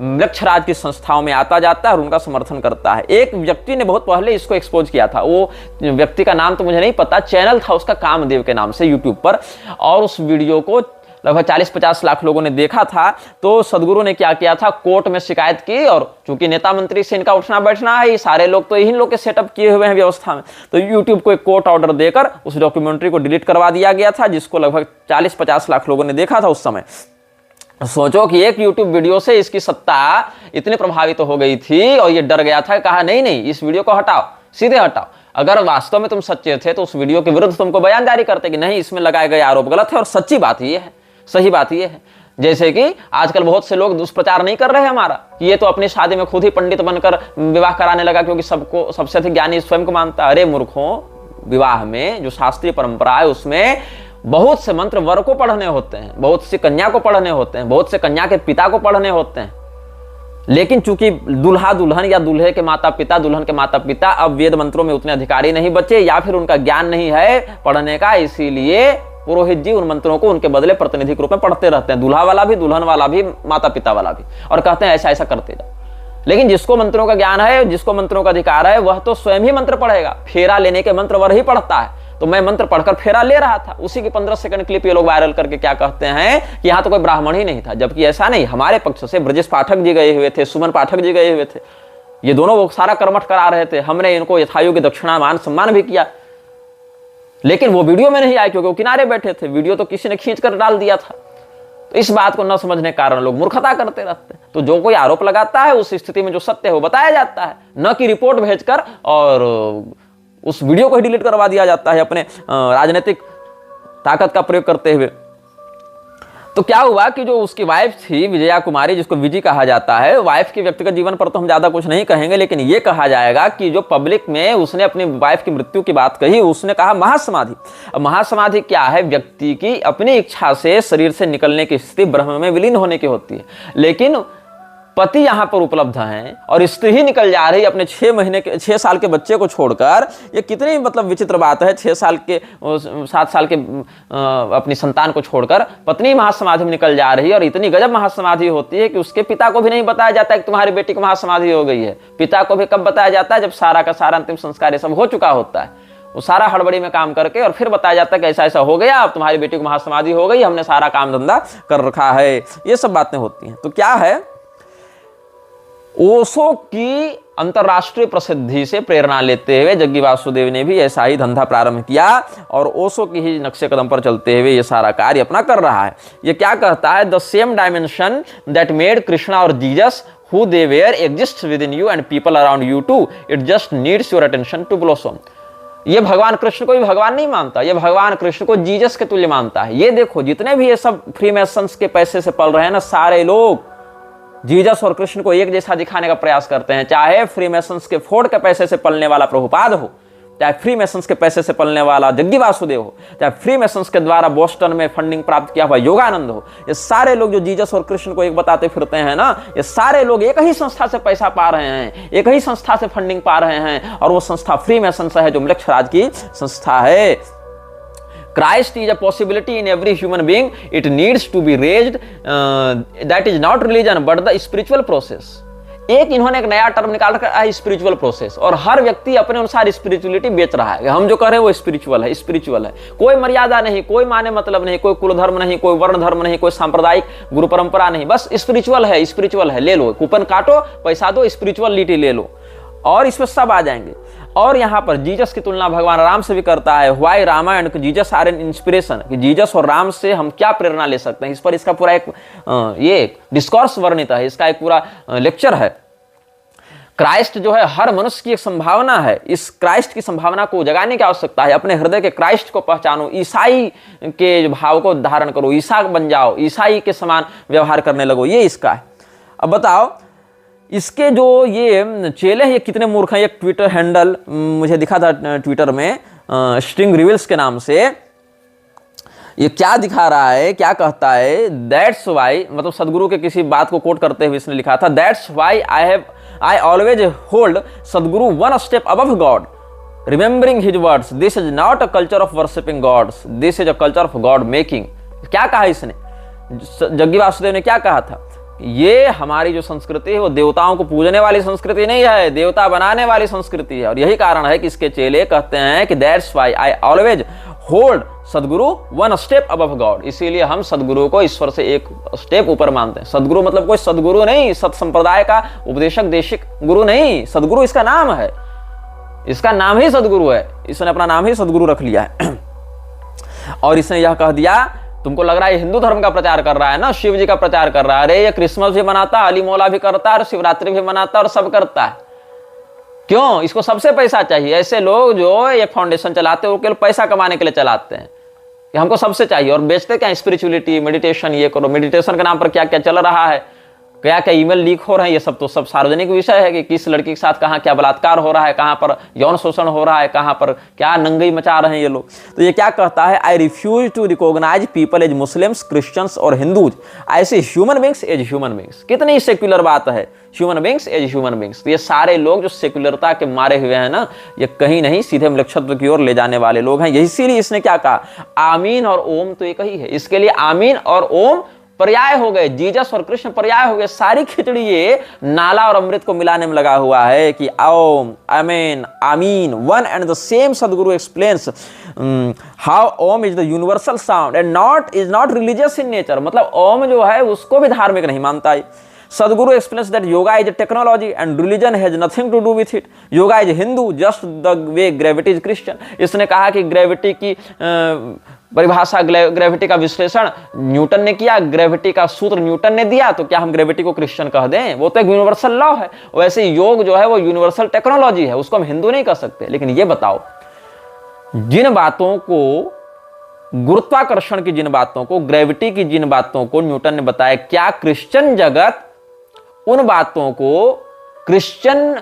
वृक्षराज की संस्थाओं में आता जाता है और उनका समर्थन करता है। एक व्यक्ति ने बहुत पहले इसको एक्सपोज किया था, वो व्यक्ति का नाम तो मुझे नहीं पता, चैनल था उसका कामदेव के नाम से यूट्यूब पर, और उस वीडियो को लगभग 40-50 लाख लोगों ने देखा था। तो सदगुरु ने क्या किया था, कोर्ट में शिकायत की, और चूंकि नेता मंत्री से इनका उठना बैठना है, ये सारे लोग तो इन्हीं लोग के सेटअप किए हुए हैं व्यवस्था में, तो यूट्यूब को एक कोर्ट ऑर्डर देकर उस डॉक्यूमेंट्री को डिलीट करवा दिया गया था, जिसको लगभग 40-50 लाख लोगों ने देखा था उस समय। सोचो कि एक YouTube वीडियो से इसकी सत्ता इतनी प्रभावित हो गई थी और ये डर गया था, कहा नहीं नहीं इस वीडियो को हटाओ, सीधे हटाओ। अगर वास्तव में तुम सच्चे थे तो उस वीडियो के विरुद्ध तुमको बयान जारी करते कि नहीं इसमें लगाए गए आरोप गलत है, और सच्ची बात ये है, सही बात ये है। जैसे कि आजकल बहुत से लोग दुष्प्रचार नहीं कर रहे हैं हमारा, कि ये तो अपनी शादी में खुद ही पंडित बनकर विवाह कराने लगा क्योंकि सबको सबसे अधिक ज्ञानी स्वयं को मानता है। अरे मूर्खों, विवाह में जो शास्त्रीय परंपरा है उसमें बहुत से मंत्र वर को पढ़ने होते हैं, बहुत सी कन्या को पढ़ने होते हैं, बहुत से कन्या के पिता को पढ़ने होते हैं, लेकिन चूंकि दूल्हा दुल्हन या दूल्हे के माता पिता, दुल्हन के माता पिता अब वेद मंत्रों में उतने अधिकारी नहीं बचे, या फिर उनका ज्ञान नहीं है पढ़ने का, इसीलिए पुरोहित जी उन मंत्रों को उनके बदले प्रतिनिधिक रूप में पढ़ते रहते हैं, दूल्हा वाला भी, दुल्हन वाला भी, माता पिता वाला भी, और कहते हैं ऐसा ऐसा करते जाओ। लेकिन जिसको मंत्रों का ज्ञान है, जिसको मंत्रों का अधिकार है, वह तो स्वयं ही मंत्र पढ़ेगा। फेरा लेने के मंत्र वर ही पढ़ता है, तो मैं मंत्र पढ़कर फेरा ले रहा था, उसी की 15 सेकंड क्लिप ये लोग वायरल करके क्या कहते हैं कि यहाँ तो कोई ब्राह्मण ही नहीं था, जबकि ऐसा नहीं। हमारे पक्ष से ब्रजेश पाठक जी गए हुए थे, सुमन पाठक जी गए हुए थे, ये दोनों वो सारा कर्मठ करा रहे थे, हमने इनको यथायोग्य दक्षिणा मान सम्मान भी किया, लेकिन वो वीडियो में नहीं आए क्योंकि वो किनारे बैठे थे, वीडियो तो किसी ने खींच कर डाल दिया था। तो इस बात को न समझने के कारण लोग मूर्खता करते रहते हैं। तो जो कोई आरोप लगाता है उस स्थिति में जो सत्य है वो बताया जाता है, न कि रिपोर्ट भेजकर और उस वीडियो को ही डिलीट करवा दिया जाता है अपने राजनीतिक ताकत का प्रयोग करते हुए। तो क्या हुआ कि जो उसकी वाइफ थी विजया कुमारी, जिसको विजी कहा जाता है, वाइफ के व्यक्तिगत जीवन पर तो हम ज्यादा कुछ नहीं कहेंगे, लेकिन ये कहा जाएगा कि जो पब्लिक में उसने अपनी वाइफ की मृत्यु की बात कही, उसने कहा महासमाधि। अब महासमाधि क्या है, व्यक्ति की अपनी इच्छा से शरीर से निकलने की स्थिति ब्रह्म में विलीन होने की होती है, लेकिन पति यहां पर उपलब्ध हैं और स्त्री ही निकल जा रही अपने 6 साल के बच्चे को छोड़कर। ये कितनी मतलब विचित्र बात है, 7 साल के अपनी संतान को छोड़कर पत्नी महासमाधि में निकल जा रही है, और इतनी गजब महासमाधि होती है कि उसके पिता को भी नहीं बताया जाता है कि तुम्हारी बेटी को महासमाधि हो गई है। पिता को भी कब बताया जाता है, जब सारा का सारा अंतिम संस्कार ये सब हो चुका होता है, वो सारा हड़बड़ी में काम करके, और फिर बताया जाता है कि ऐसा ऐसा हो गया, अब तुम्हारी बेटी को महासमाधि हो गई, हमने सारा काम धंधा कर रखा है। ये सब बातें होती हैं। तो क्या है, ओशो की अंतरराष्ट्रीय प्रसिद्धि से प्रेरणा लेते हुए जग्गी वासुदेव ने भी ऐसा ही धंधा प्रारंभ किया और ओशो की ही नक्शे कदम पर चलते हुए ये सारा कार्य अपना कर रहा है। ये क्या कहता है, the same dimension that made Krishna और Jesus who they were exists within you and people around you too, it just needs your attention to blossom। ये भगवान कृष्ण को भी भगवान नहीं मानता, ये भगवान कृष्ण को जीसस के तुल्य मानता है। ये देखो जितने भी ये सब फ्रीमेसन्स के पैसे से पल रहे हैं ना, सारे लोग जीसस और कृष्ण को एक जैसा दिखाने का प्रयास करते हैं। चाहे फ्रीमेसन्स के फोर्ड के पैसे से पलने वाला प्रभुपाद हो, चाहे फ्रीमेसन्स के पैसे से पलने वाला जग्गी वासुदेव हो, चाहे फ्रीमेसन्स के द्वारा बोस्टन में फंडिंग प्राप्त किया हुआ योगानंद हो, ये सारे लोग जो जीसस और कृष्ण को एक बताते फिरते हैं ना, ये सारे लोग एक ही संस्था से पैसा पा रहे हैं, एक ही संस्था से फंडिंग पा रहे हैं, और वो संस्था फ्रीमेसन्स है जो मृक्षराज की संस्था है। Christ is a possibility in every human being. It needs to be raised. That is not religion, but the spiritual process. एक इन्होंने एक नया टर्म निकाल रखा है, स्पिरिचुअल प्रोसेस, और हर व्यक्ति अपने अनुसार स्पिरिचुअलिटी बेच रहा है। हम जो कर रहे हैं वो स्पिरिचुअल है, स्पिरिचुअल है। कोई मर्यादा नहीं, कोई माने मतलब नहीं, कोई कुल धर्म नहीं, कोई वर्ण धर्म नहीं, कोई सांप्रदायिक गुरु परंपरा नहीं, बस स्पिरिचुअल है, स्पिरिचुअल है। ले लो, कूपन काटो, पैसा दो, स्पिरिचुअलिटी ले लो, और इसमें सब आ जाएंगे। और यहाँ पर जीसस की तुलना भगवान राम से भी करता है। Why Rama and Jesus are an inspiration, कि जीसस और राम से हम क्या प्रेरणा ले सकते हैं, इस पर इसका पूरा एक डिस्कोर्स वर्णित है, इसका एक पूरा लेक्चर है। क्राइस्ट जो है हर मनुष्य की एक संभावना है, इस क्राइस्ट की संभावना को जगाने की आवश्यकता है। अपने हृदय के क्राइस्ट को पहचानो, ईसाई के भाव को धारण करो, ईसा बन जाओ, ईसाई के समान व्यवहार करने लगो, ये इसका है। अब बताओ इसके जो ये चेले हैं ये कितने मूर्ख हैं। एक ट्विटर हैंडल मुझे दिखा था ट्विटर में, स्ट्रिंग रिविल्स के नाम से, ये क्या दिखा रहा है, क्या कहता है, दैट्स वाई, मतलब सदगुरु के किसी बात को कोट करते हुए इसने लिखा था, that's why I always hold Sadhguru one step above god, remembering his words, this is not a culture of worshipping gods, this is a culture of god making. क्या कहा इसने, जग्गी वासुदेव ने क्या कहा था, ये हमारी जो संस्कृति है वो देवताओं को पूजने वाली संस्कृति नहीं है, देवता बनाने वाली संस्कृति है। और यही कारण है कि इसके चेले कहते हैं कि that's why I always hold Sadhguru one step above God, इसीलिए हम सदगुरु को ईश्वर से एक स्टेप ऊपर मानते हैं। सदगुरु मतलब कोई सदगुरु नहीं, सत संप्रदाय का उपदेशक देशिक गुरु नहीं, सदगुरु इसका नाम है, इसका नाम ही सदगुरु है, इसने अपना नाम ही सदगुरु रख लिया है। और इसने यह कह दिया, तुमको लग रहा है हिंदू धर्म का प्रचार कर रहा है ना, शिव जी का प्रचार कर रहा है, अरे ये क्रिसमस भी मनाता, अली मौला भी करता है, और शिवरात्रि भी मनाता है, और सब करता है। क्यों? इसको सबसे पैसा चाहिए। ऐसे लोग जो ये फाउंडेशन चलाते हैं वो केवल पैसा कमाने के लिए चलाते हैं कि हमको सबसे चाहिए, और बेचते क्या, स्पिरिचुअलिटी, मेडिटेशन, ये करो। मेडिटेशन के नाम पर क्या क्या चल रहा है, क्या क्या ईमेल लीक हो रहे हैं, ये सब तो सब सार्वजनिक विषय है कि किस लड़की के साथ कहाँ क्या बलात्कार हो रहा है, कहाँ पर यौन शोषण हो रहा है, कहाँ पर क्या नंगई मचा रहे हैं ये लोग। तो ये क्या कहता है, I refuse to recognise people as Muslims, Christians और हिंदूज, ऐसे human beings as human beings. कितनी सेक्युलर बात है, human beings as human beings. तो ये सारे लोग जो सेक्युलरता के मारे हुए हैं ना, ये कहीं नहीं सीधे मृक्षत्व की ओर ले जाने वाले लोग हैं। इसीलिए इसने क्या कहा, आमीन और ओम तो एक ही है। इसके लिए आमीन और ओम पर्याय हो गए, जीसस और कृष्ण पर्याय हो गए। सारी खिचड़ी ये नाला और अमृत को मिलाने में लगा हुआ है कि Om, amen, amen, one and the same. Sadhguru explains how Om is the universal sound and is not religious in nature, मतलब ओम जो है उसको भी धार्मिक नहीं मानता है। सदगुरु explains that yoga is a technology and religion has nothing to do with it. Yoga is Hindu just the way gravity is Christian. इसने कहा कि ग्रेविटी की परिभाषा, ग्रेविटी का विश्लेषण न्यूटन ने किया, ग्रेविटी का सूत्र न्यूटन ने दिया, तो क्या हम ग्रेविटी को क्रिश्चियन कह दें? वो तो एक यूनिवर्सल लॉ है। वैसे योग जो है वो यूनिवर्सल टेक्नोलॉजी है, उसको हम हिंदू नहीं कह सकते। लेकिन ये बताओ, जिन बातों को, गुरुत्वाकर्षण की जिन बातों को, ग्रेविटी की जिन बातों को न्यूटन ने बताया, क्या क्रिश्चियन जगत उन बातों को क्रिश्चियन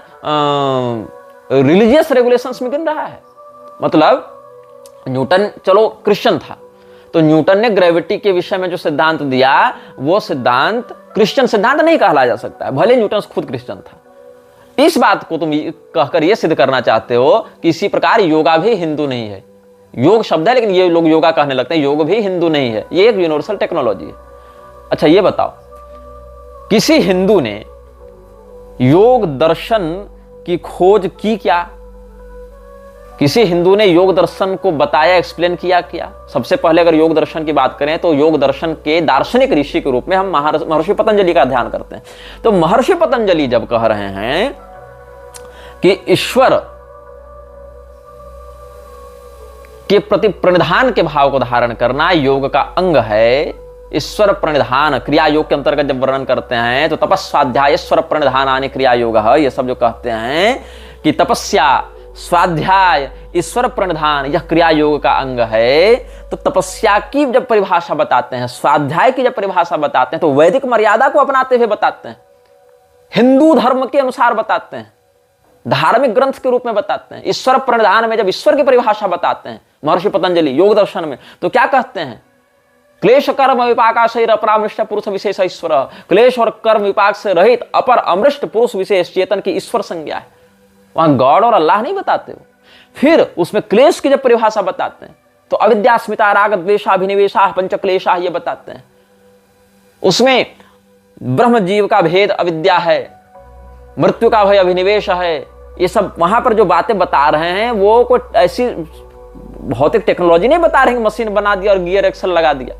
रिलीजियस रेगुलेशंस में गिन रहा है? मतलब न्यूटन चलो क्रिश्चियन था, तो न्यूटन ने ग्रेविटी के विषय में जो सिद्धांत दिया वो सिद्धांत क्रिश्चियन सिद्धांत नहीं कहला जा सकता है, भले न्यूटन खुद क्रिश्चियन था। इस बात को तुम कहकर यह सिद्ध करना चाहते हो कि इसी प्रकार योगा भी हिंदू नहीं है। योग शब्द है लेकिन ये लोग योगा कहने लगते हैं, योग भी हिंदू नहीं है, ये एक यूनिवर्सल टेक्नोलॉजी है। अच्छा ये बताओ, किसी हिंदू ने योग दर्शन की खोज की क्या? किसी हिंदू ने योग दर्शन को बताया, एक्सप्लेन किया क्या? सबसे पहले अगर योग दर्शन की बात करें तो योग दर्शन के दार्शनिक ऋषि के रूप में हम महर्षि पतंजलि का ध्यान करते हैं। तो महर्षि पतंजलि जब कह रहे हैं कि ईश्वर के प्रति प्रणिधान के भाव को धारण करना योग का अंग है। ईश्वर प्रणिधान क्रिया योग के अंतर्गत जब वर्णन करते हैं तो तपस्वाध्याय ईश्वर प्रणिधान आने क्रिया योग है, ये सब जो कहते हैं कि तपस्या स्वाध्याय ईश्वर प्रणिधान यह क्रिया योग का अंग है। तो तपस्या की जब परिभाषा बताते हैं, स्वाध्याय की जब परिभाषा बताते हैं तो वैदिक मर्यादा को अपनाते हुए बताते हैं, हिंदू धर्म के अनुसार बताते हैं, धार्मिक ग्रंथ के रूप में बताते हैं। ईश्वर प्रणिधान में जब ईश्वर की परिभाषा बताते हैं महर्षि पतंजलि योग दर्शन में, तो क्या कहते हैं? क्लेश कर्म विपाकाशैर अपरामृष्ट पुरुष विशेष ईश्वर। क्लेश और कर्म विपाक से रहित अपर अमृष्ट पुरुष विशेष चेतन की ईश्वर संज्ञा है। वहां गॉड और अल्लाह नहीं बताते हो। फिर उसमें क्लेश की जब परिभाषा बताते हैं तो अविद्या स्मिता राग द्वेषाभिनिवेशा पंच क्लेशा ये बताते हैं। उसमें ब्रह्म जीव का भेद अविद्या है, मृत्यु का भय अभिनिवेश है। ये सब वहां पर जो बातें बता रहे हैं वो कोई ऐसी भौतिक टेक्नोलॉजी नहीं बता रहे हैं, मशीन बना दिया और गियर एक्सल लगा दिया।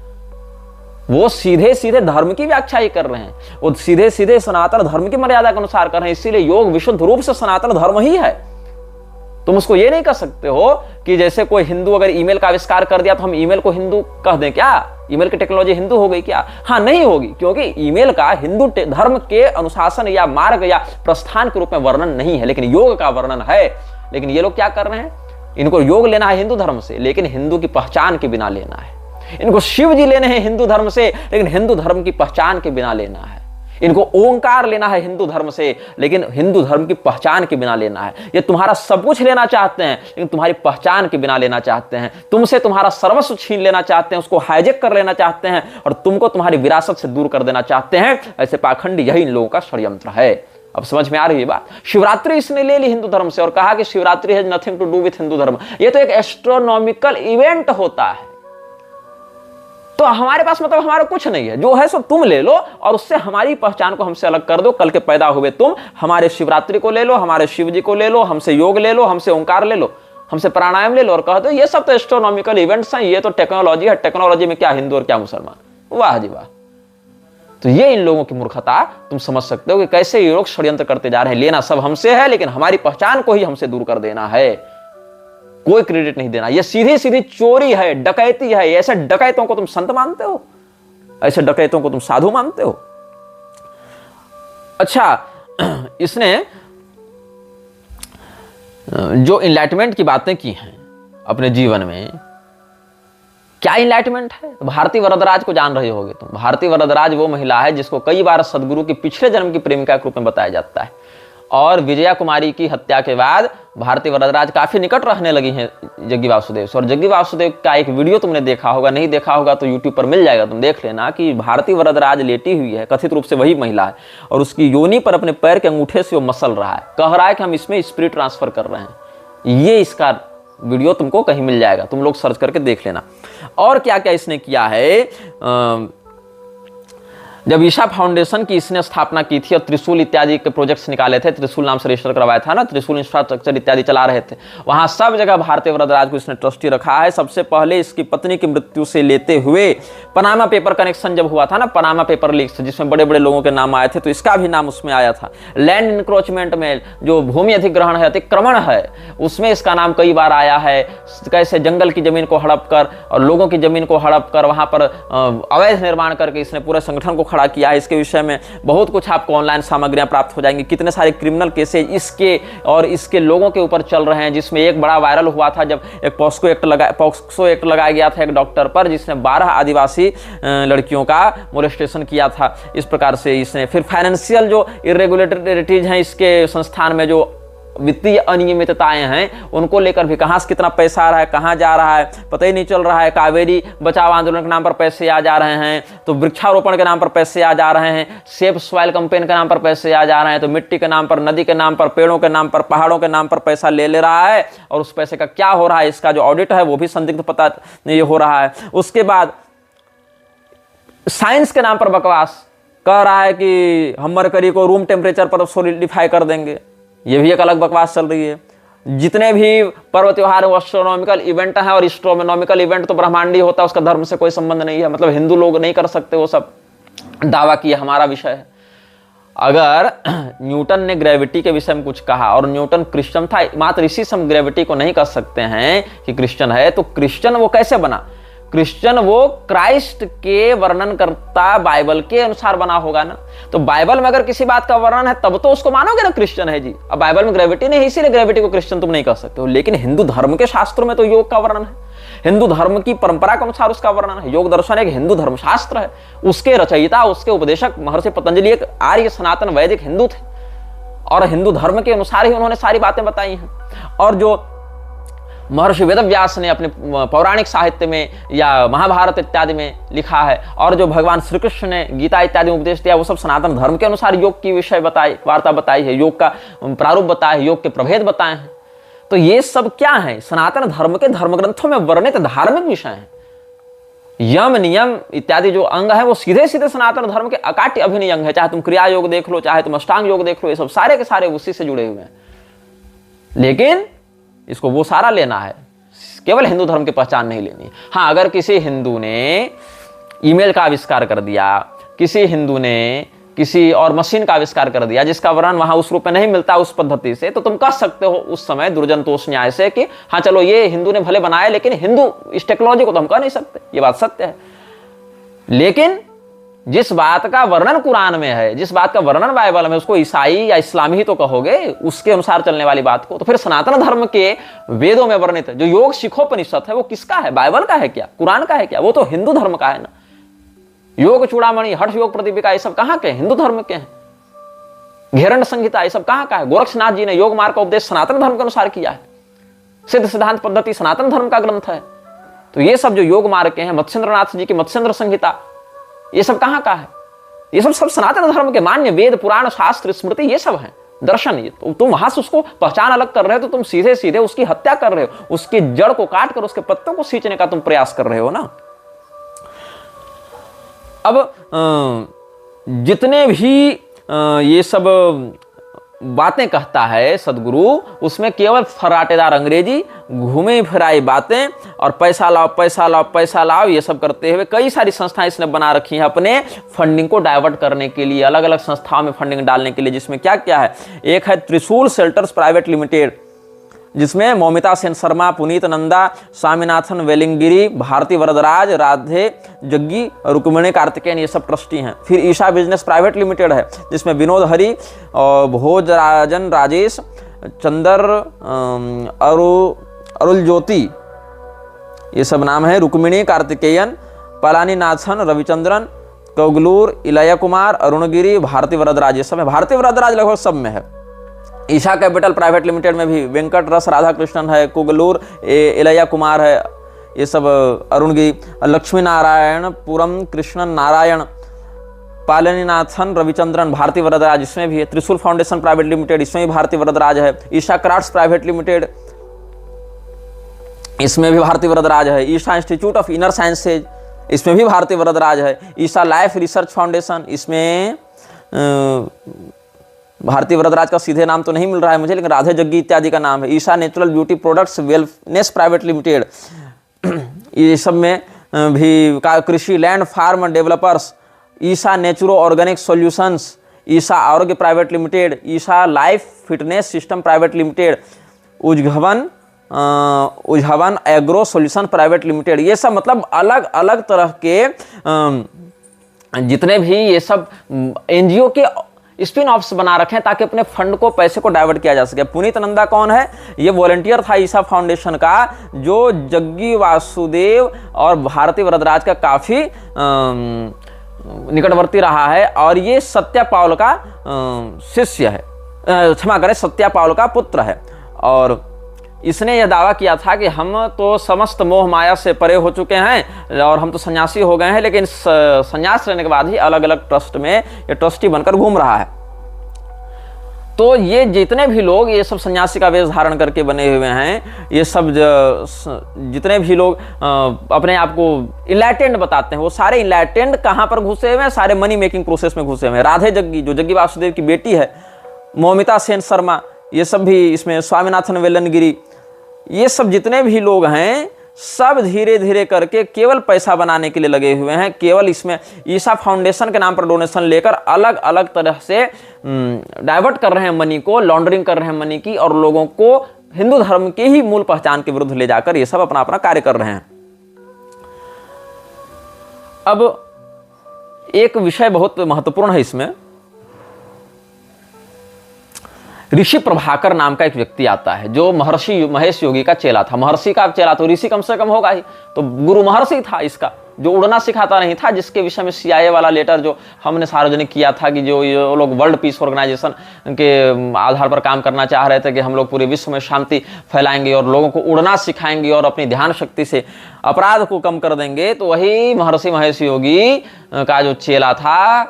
वो सीधे सीधे धर्म की व्याख्या ही कर रहे हैं, वो सीधे सीधे सनातन धर्म की मर्यादा के अनुसार कर रहे हैं। इसीलिए योग विशुद्ध रूप से सनातन धर्म ही है। तुम उसको ये नहीं कह सकते हो कि जैसे कोई हिंदू अगर ईमेल का आविष्कार कर दिया तो हम ईमेल को हिंदू कह दें क्या? ईमेल की टेक्नोलॉजी हिंदू हो गई क्या? हाँ, नहीं होगी, क्योंकि ईमेल का हिंदू धर्म के अनुशासन या मार्ग या प्रस्थान के रूप में वर्णन नहीं है, लेकिन योग का वर्णन है। लेकिन ये लोग क्या कर रहे हैं? इनको योग लेना है हिंदू धर्म से, लेकिन हिंदू की पहचान के बिना लेना है। इनको शिव जी लेने हैं हिंदू धर्म से, लेकिन हिंदू धर्म की पहचान के बिना लेना है। इनको ओंकार लेना है हिंदू धर्म से, लेकिन हिंदू धर्म की पहचान के बिना लेना है। ये तुम्हारा सब कुछ लेना चाहते हैं, लेकिन तुम्हारी पहचान के बिना लेना चाहते हैं। तुमसे तुम्हारा सर्वस्व छीन लेना चाहते हैं, उसको हाईजेक कर लेना चाहते हैं और तुमको तुम्हारी विरासत से दूर कर देना चाहते हैं। ऐसे पाखंडी यही इन लोगों का षड्यंत्र है। अब समझ में आ रही है बात? शिवरात्रि इसने ले ली हिंदू धर्म से और कहा कि Shivratri has nothing to do with Hindu धर्म। ये तो एक एस्ट्रोनॉमिकल इवेंट होता है। तो हमारे पास मतलब हमारा कुछ नहीं है, जो है सो तुम ले लो और उससे हमारी पहचान को हमसे अलग कर दो। कल के पैदा हुए तुम हमारे शिवरात्रि को ले लो, हमारे शिव जी को ले लो, हमसे योग ले लो, हमसे ओंकार ले लो, हमसे प्राणायाम ले लो और कह दो ये सब तो एस्ट्रोनॉमिकल इवेंट्स हैं, ये तो टेक्नोलॉजी है। टेक्नोलॉजी में क्या हिंदू और क्या मुसलमान? वाह जी वाह। तो ये इन लोगों की मूर्खता तुम समझ सकते हो कि कैसे ये लोग षड्यंत्र करते जा रहे हैं। लेना सब हमसे है, लेकिन हमारी पहचान को ही हमसे दूर कर देना है, कोई क्रेडिट नहीं देना। ये सीधी सीधी चोरी है, डकैती है। ऐसे डकैतों को तुम संत मानते हो? ऐसे डकैतों को तुम साधु मानते हो? अच्छा, इसने जो इनलाइटमेंट की बातें की हैं अपने जीवन में, क्या इनलाइटमेंट है? तो भारती वरदराज को जान रहे होगे तुम। भारती वरदराज वो महिला है जिसको कई बार सदगुरु की पिछले जन्म की प्रेमिका के रूप में बताया जाता है। और विजया कुमारी की हत्या के बाद भारती वरदराज काफी निकट रहने लगी हैं जग्गी वासुदेव से। और जग्गी वासुदेव का एक वीडियो तुमने देखा होगा, नहीं देखा होगा तो यूट्यूब पर मिल जाएगा, तुम देख लेना, कि भारती वरदराज लेटी हुई है, कथित रूप से वही महिला है, और उसकी योनि पर अपने पैर के अंगूठे से वो मसल रहा है, कह रहा है कि हम इसमें स्पिरिट ट्रांसफर कर रहे हैं। ये इसका वीडियो तुमको कहीं मिल जाएगा, तुम लोग सर्च करके देख लेना। और क्या क्या इसने किया है, जब ईशा फाउंडेशन की इसने स्थापना की थी और त्रिशूल इत्यादि के प्रोजेक्ट्स निकाले थे, त्रिशूल नाम से रजिस्टर करवाया था ना, त्रिशूल इंफ्रास्ट्रक्चर इत्यादि चला रहे थे, वहां सब जगह भारती वरदराज को इसने ट्रस्टी रखा है। सबसे पहले इसकी पत्नी की मृत्यु से लेते हुए पनामा पेपर कनेक्शन जब हुआ था ना, पनामा पेपर लीक्स, जिसमें बड़े बड़े लोगों के नाम आए थे, तो इसका भी नाम उसमें आया था। लैंड इंक्रोचमेंट में जो भूमि अधिग्रहण है, अतिक्रमण है, उसमें इसका नाम कई बार आया है। कैसे जंगल की जमीन को हड़प कर और लोगों की जमीन को हड़प कर वहां पर अवैध निर्माण करके इसने पूरे संगठन को खड़ा किया है। इसके विषय में बहुत कुछ आपको ऑनलाइन सामग्रियां प्राप्त हो जाएंगी। कितने सारे क्रिमिनल केसेज इसके और इसके लोगों के ऊपर चल रहे हैं, जिसमें एक बड़ा वायरल हुआ था जब एक पॉक्सो एक्ट लगाया गया था एक डॉक्टर पर, जिसने 12 आदिवासी लड़कियों का मोलेस्टेशन किया था। इस प्रकार से इसने फिर फाइनेंशियल जो इरेगुलरिटीज हैं इसके संस्थान में, जो वित्तीय अनियमितताएं हैं, उनको लेकर भी कहां से कितना पैसा आ रहा है, कहां जा रहा है, पता ही नहीं चल रहा है। कावेरी बचाओ आंदोलन के नाम पर पैसे आ जा रहे हैं, तो वृक्षारोपण के नाम पर पैसे आ जा रहे हैं, सेफ सॉइल कैंपेन के नाम पर पैसे आ जा रहे हैं, तो मिट्टी के नाम पर, नदी के नाम पर, पेड़ों के नाम पर, पहाड़ों के नाम पर पैसा ले रहा है। और उस पैसे का क्या हो रहा है, इसका जो ऑडिट है वो भी संदिग्ध पता नहीं हो रहा है। उसके बाद साइंस के नाम पर बकवास कह रहा है कि हम मरकरी को रूम टेम्परेचर पर सॉलिडिफाई कर देंगे, ये भी एक अलग बकवास चल रही है। जितने भी पर्व त्योहार वो एस्ट्रोनॉमिकल इवेंट है, और एस्ट्रोनॉमिकल इवेंट तो ब्रह्मांडीय होता है, उसका धर्म से कोई संबंध नहीं है। मतलब हिंदू लोग नहीं कर सकते, वो सब दावा किया हमारा विषय है। अगर न्यूटन ने ग्रेविटी के विषय में कुछ कहा और न्यूटन क्रिश्चियन था, मात्र इसी से हम ग्रेविटी को नहीं कह सकते हैं कि क्रिश्चियन है, तो क्रिश्चियन वो कैसे बना? क्रिश्चियन वो क्राइस्ट के वर्णन करता बाइबल के अनुसार बना होगा ना। तो बाइबल में अगर किसी बात का वर्णन है तब तो उसको मानोगे ना क्रिश्चियन है जी। अब बाइबल में ग्रेविटी नहीं है, इसीलिए ग्रेविटी को क्रिश्चियन तुम नहीं कह सकते हो। लेकिन हिंदू धर्म के शास्त्रों में तो योग का वर्णन है, हिंदू धर्म की परंपरा के अनुसार उसका वर्णन है। योग दर्शन एक हिंदू धर्मशास्त्र है, उसके रचयिता, उसके उपदेशक महर्षि पतंजलि एक आर्य सनातन वैदिक हिंदू थे और हिंदू धर्म के अनुसार ही उन्होंने सारी बातें बताई हैं। और जो महर्षि वेदव्यास ने अपने पौराणिक साहित्य में या महाभारत इत्यादि में लिखा है, और जो भगवान श्री कृष्ण ने गीता इत्यादि में उपदेश दिया, वो सब सनातन धर्म के अनुसार योग की विषय बताई, वार्ता बताई है, योग का प्रारूप बताया है, योग के प्रभेद बताए हैं। तो ये सब क्या है? सनातन धर्म के धर्म ग्रंथों में वर्णित धार्मिक विषय हैं। यम नियम इत्यादि जो अंग है वो सीधे सीधे सनातन धर्म के अकाट्य अभिनय अंग है। चाहे तुम क्रिया योग देख लो, चाहे तुम अष्टांग योग देख लो, ये सब सारे के सारे उसी से जुड़े हुए हैं। लेकिन इसको वो सारा लेना है, केवल हिंदू धर्म की पहचान नहीं लेनी। हाँ, अगर किसी हिंदू ने ईमेल का आविष्कार कर दिया, किसी हिंदू ने किसी और मशीन का आविष्कार कर दिया जिसका वर्णन वहां उस रूप में नहीं मिलता उस पद्धति से, तो तुम कह सकते हो उस समय दुर्जनतोष न्याय से कि हाँ चलो ये हिंदू ने भले बनाया, लेकिन हिंदू इस टेक्नोलॉजी को तो हम कह नहीं सकते, ये बात सत्य है। लेकिन जिस बात का वर्णन कुरान में है, जिस बात का वर्णन बाइबल में, उसको ईसाई या इस्लामी ही तो कहोगे, उसके अनुसार चलने वाली बात को। तो फिर सनातन धर्म के वेदों में वर्णित जो योग शिखोपनिषद है वो किसका है? बाइबल का है क्या? कुरान का है क्या? वो तो हिंदू धर्म का है ना। योग चूड़ामणि, हर्ष योग प्रतिपिका, ये सब कहाँ के? हिंदू धर्म के हैं। घेरंड संहिता, ये सब कहाँ का है? गोरक्षनाथ जी ने योग मार्ग का उपदेश सनातन धर्म के अनुसार किया है। सिद्ध सिद्धांत पद्धति सनातन धर्म का ग्रंथ है। तो ये सब जो योग मार्ग के हैं, मत्स्येंद्रनाथ जी की मत्स्येंद्र संहिता, ये सब कहाँ का है? ये सब सनातन धर्म के मान्य वेद, पुराण, शास्त्र, स्मृति, ये सब है दर्शन। ये तो तुम वहां से उसको पहचान अलग कर रहे हो, तो तुम सीधे सीधे उसकी हत्या कर रहे हो, उसकी जड़ को काट कर उसके पत्तों को सींचने का तुम प्रयास कर रहे हो ना। अब जितने भी ये सब बातें कहता है सदगुरु, उसमें केवल फराटेदार अंग्रेजी, घूमे फिराई बातें और पैसा लाओ पैसा लाओ पैसा लाओ, ये सब करते हुए कई सारी संस्थाएं इसने बना रखी हैं अपने फंडिंग को डाइवर्ट करने के लिए, अलग अलग संस्थाओं में फंडिंग डालने के लिए। जिसमें क्या क्या है? एक है त्रिशूल शेल्टर्स प्राइवेट लिमिटेड, जिसमें मौमिता सेन शर्मा, पुनीत नंदा, स्वामीनाथन वेलिंगिरी, भारती वरदराज, राधे जग्गी, रुक्मिणी कार्तिकेयन, ये सब ट्रस्टी हैं। फिर ईशा बिजनेस प्राइवेट लिमिटेड है, जिसमें विनोद हरि और भोजराजन राजेश, चंदर, अरुल ज्योति, ये सब नाम है। रुक्मिणी कार्तिकेयन, पलानी नाथन, रविचंद्रन, कौगलूर, इलया कुमार, अरुणगिरी, भारती वरदराज, ये सब है। भारती वरदराज लगभग सब में है। ईशा कैपिटल प्राइवेट लिमिटेड में भी वेंकट रस राधा कृष्णन है, कुगलूर इलया कुमार है, ये सब अरुणगिरी, लक्ष्मी नारायण पुरम, कृष्णन नारायण, पालनीनाथन, रविचंद्रन, भारती वरदराज, इसमें भी है। त्रिशूल फाउंडेशन प्राइवेट लिमिटेड, इसमें भी भारती वरदराज है। ईशा क्राफ्ट्स प्राइवेट लिमिटेड, इसमें भी भारती वरदराज है। Isha institute of inner sciences, इसमें भी भारती वरदराज है। ईशा लाइफ रिसर्च फाउंडेशन, इसमें भारती वरदराज का सीधे नाम तो नहीं मिल रहा है मुझे, लेकिन राधे जग्गी इत्यादि का नाम है। Isha natural beauty products wellness private limited, ये सब में भी Krishi land farm developers, Isha naturo organic solutions, Isha Arogya private limited, Isha life fitness system private limited, Uzhavan agro solution private limited. ये सब मतलब अलग अलग तरह के जितने भी ये सब एनजीओ के स्पिन ऑफ्स बना रखे हैं ताकि अपने फंड को, पैसे को डाइवर्ट किया जा सके। पुनीत नंदा कौन है? ये वॉलंटियर था ईशा फाउंडेशन का, जो जग्गी वासुदेव और भारती वरदराज का काफी निकटवर्ती रहा है, और ये सत्या पाउल का शिष्य है, क्षमा करें, सत्या पाउल का पुत्र है। और इसने यह दावा किया था कि हम तो समस्त मोह माया से परे हो चुके हैं और हम तो सन्यासी हो गए हैं, लेकिन सन्यास लेने के बाद ही अलग अलग ट्रस्ट में ये ट्रस्टी बनकर घूम रहा है। तो ये जितने भी लोग ये सब सन्यासी का वेश धारण करके बने हुए हैं, ये सब जितने भी लोग अपने आप को इनलाइटेंड बताते हैं, वो सारे इनलाइटेंड कहाँ पर घुसे हुए हैं? सारे मनी मेकिंग प्रोसेस में घुसे हुए हैं। राधे जग्गी, जो जग्गी वासुदेव की बेटी है, मौमिता सेन शर्मा, ये सब भी इसमें, स्वामीनाथन वेलनगिरी, ये सब जितने भी लोग हैं सब धीरे धीरे करके केवल पैसा बनाने के लिए लगे हुए हैं। केवल इसमें ईसा फाउंडेशन के नाम पर डोनेशन लेकर अलग अलग तरह से डाइवर्ट कर रहे हैं मनी को, लॉन्ड्रिंग कर रहे हैं मनी की, और लोगों को हिंदू धर्म के ही मूल पहचान के विरुद्ध ले जाकर ये सब अपना अपना कार्य कर रहे हैं। अब एक विषय बहुत महत्वपूर्ण है इसमें। ऋषि प्रभाकर नाम का एक व्यक्ति आता है जो महर्षि महेश योगी का चेला था। महर्षि का चेला तो ऋषि कम से कम होगा ही, तो गुरु महर्षि था इसका, जो उड़ना सिखाता नहीं था, जिसके विषय में CIA वाला लेटर जो हमने सार्वजनिक किया था कि जो ये लोग वर्ल्ड पीस ऑर्गेनाइजेशन के आधार पर काम करना चाह रहे थे कि हम लोग पूरे विश्व में शांति फैलाएंगे और लोगों को उड़ना सिखाएंगे और अपनी ध्यान शक्ति से अपराध को कम कर देंगे। तो वही महर्षि महेश योगी का जो चेला था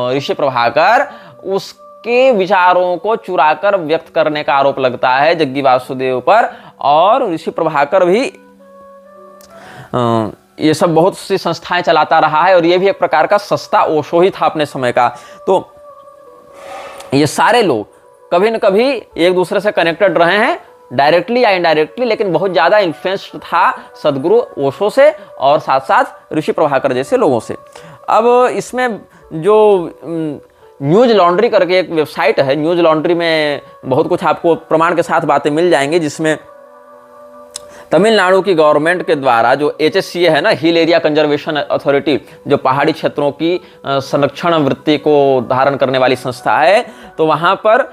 ऋषि प्रभाकर, उसके विचारों को चुराकर व्यक्त करने का आरोप लगता है जग्गी वासुदेव पर। और ऋषि प्रभाकर भी ये सब बहुत सी संस्थाएं चलाता रहा है और ये भी एक प्रकार का सस्ता ओशो ही था अपने समय का। तो ये सारे लोग कभी न कभी एक दूसरे से कनेक्टेड रहे हैं, डायरेक्टली या इनडायरेक्टली, लेकिन बहुत ज्यादा इन्फ्लुएंस्ड था सदगुरु ओशो से और साथ साथ ऋषि प्रभाकर जैसे लोगों से। अब इसमें जो न्यूज लॉन्ड्री करके एक वेबसाइट है, न्यूज लॉन्ड्री में बहुत कुछ आपको प्रमाण के साथ बातें मिल जाएंगी, जिसमें तमिलनाडु की गवर्नमेंट के द्वारा जो HSCA है ना, हिल एरिया कंजर्वेशन अथॉरिटी, जो पहाड़ी क्षेत्रों की संरक्षण वृत्ति को धारण करने वाली संस्था है, तो वहाँ पर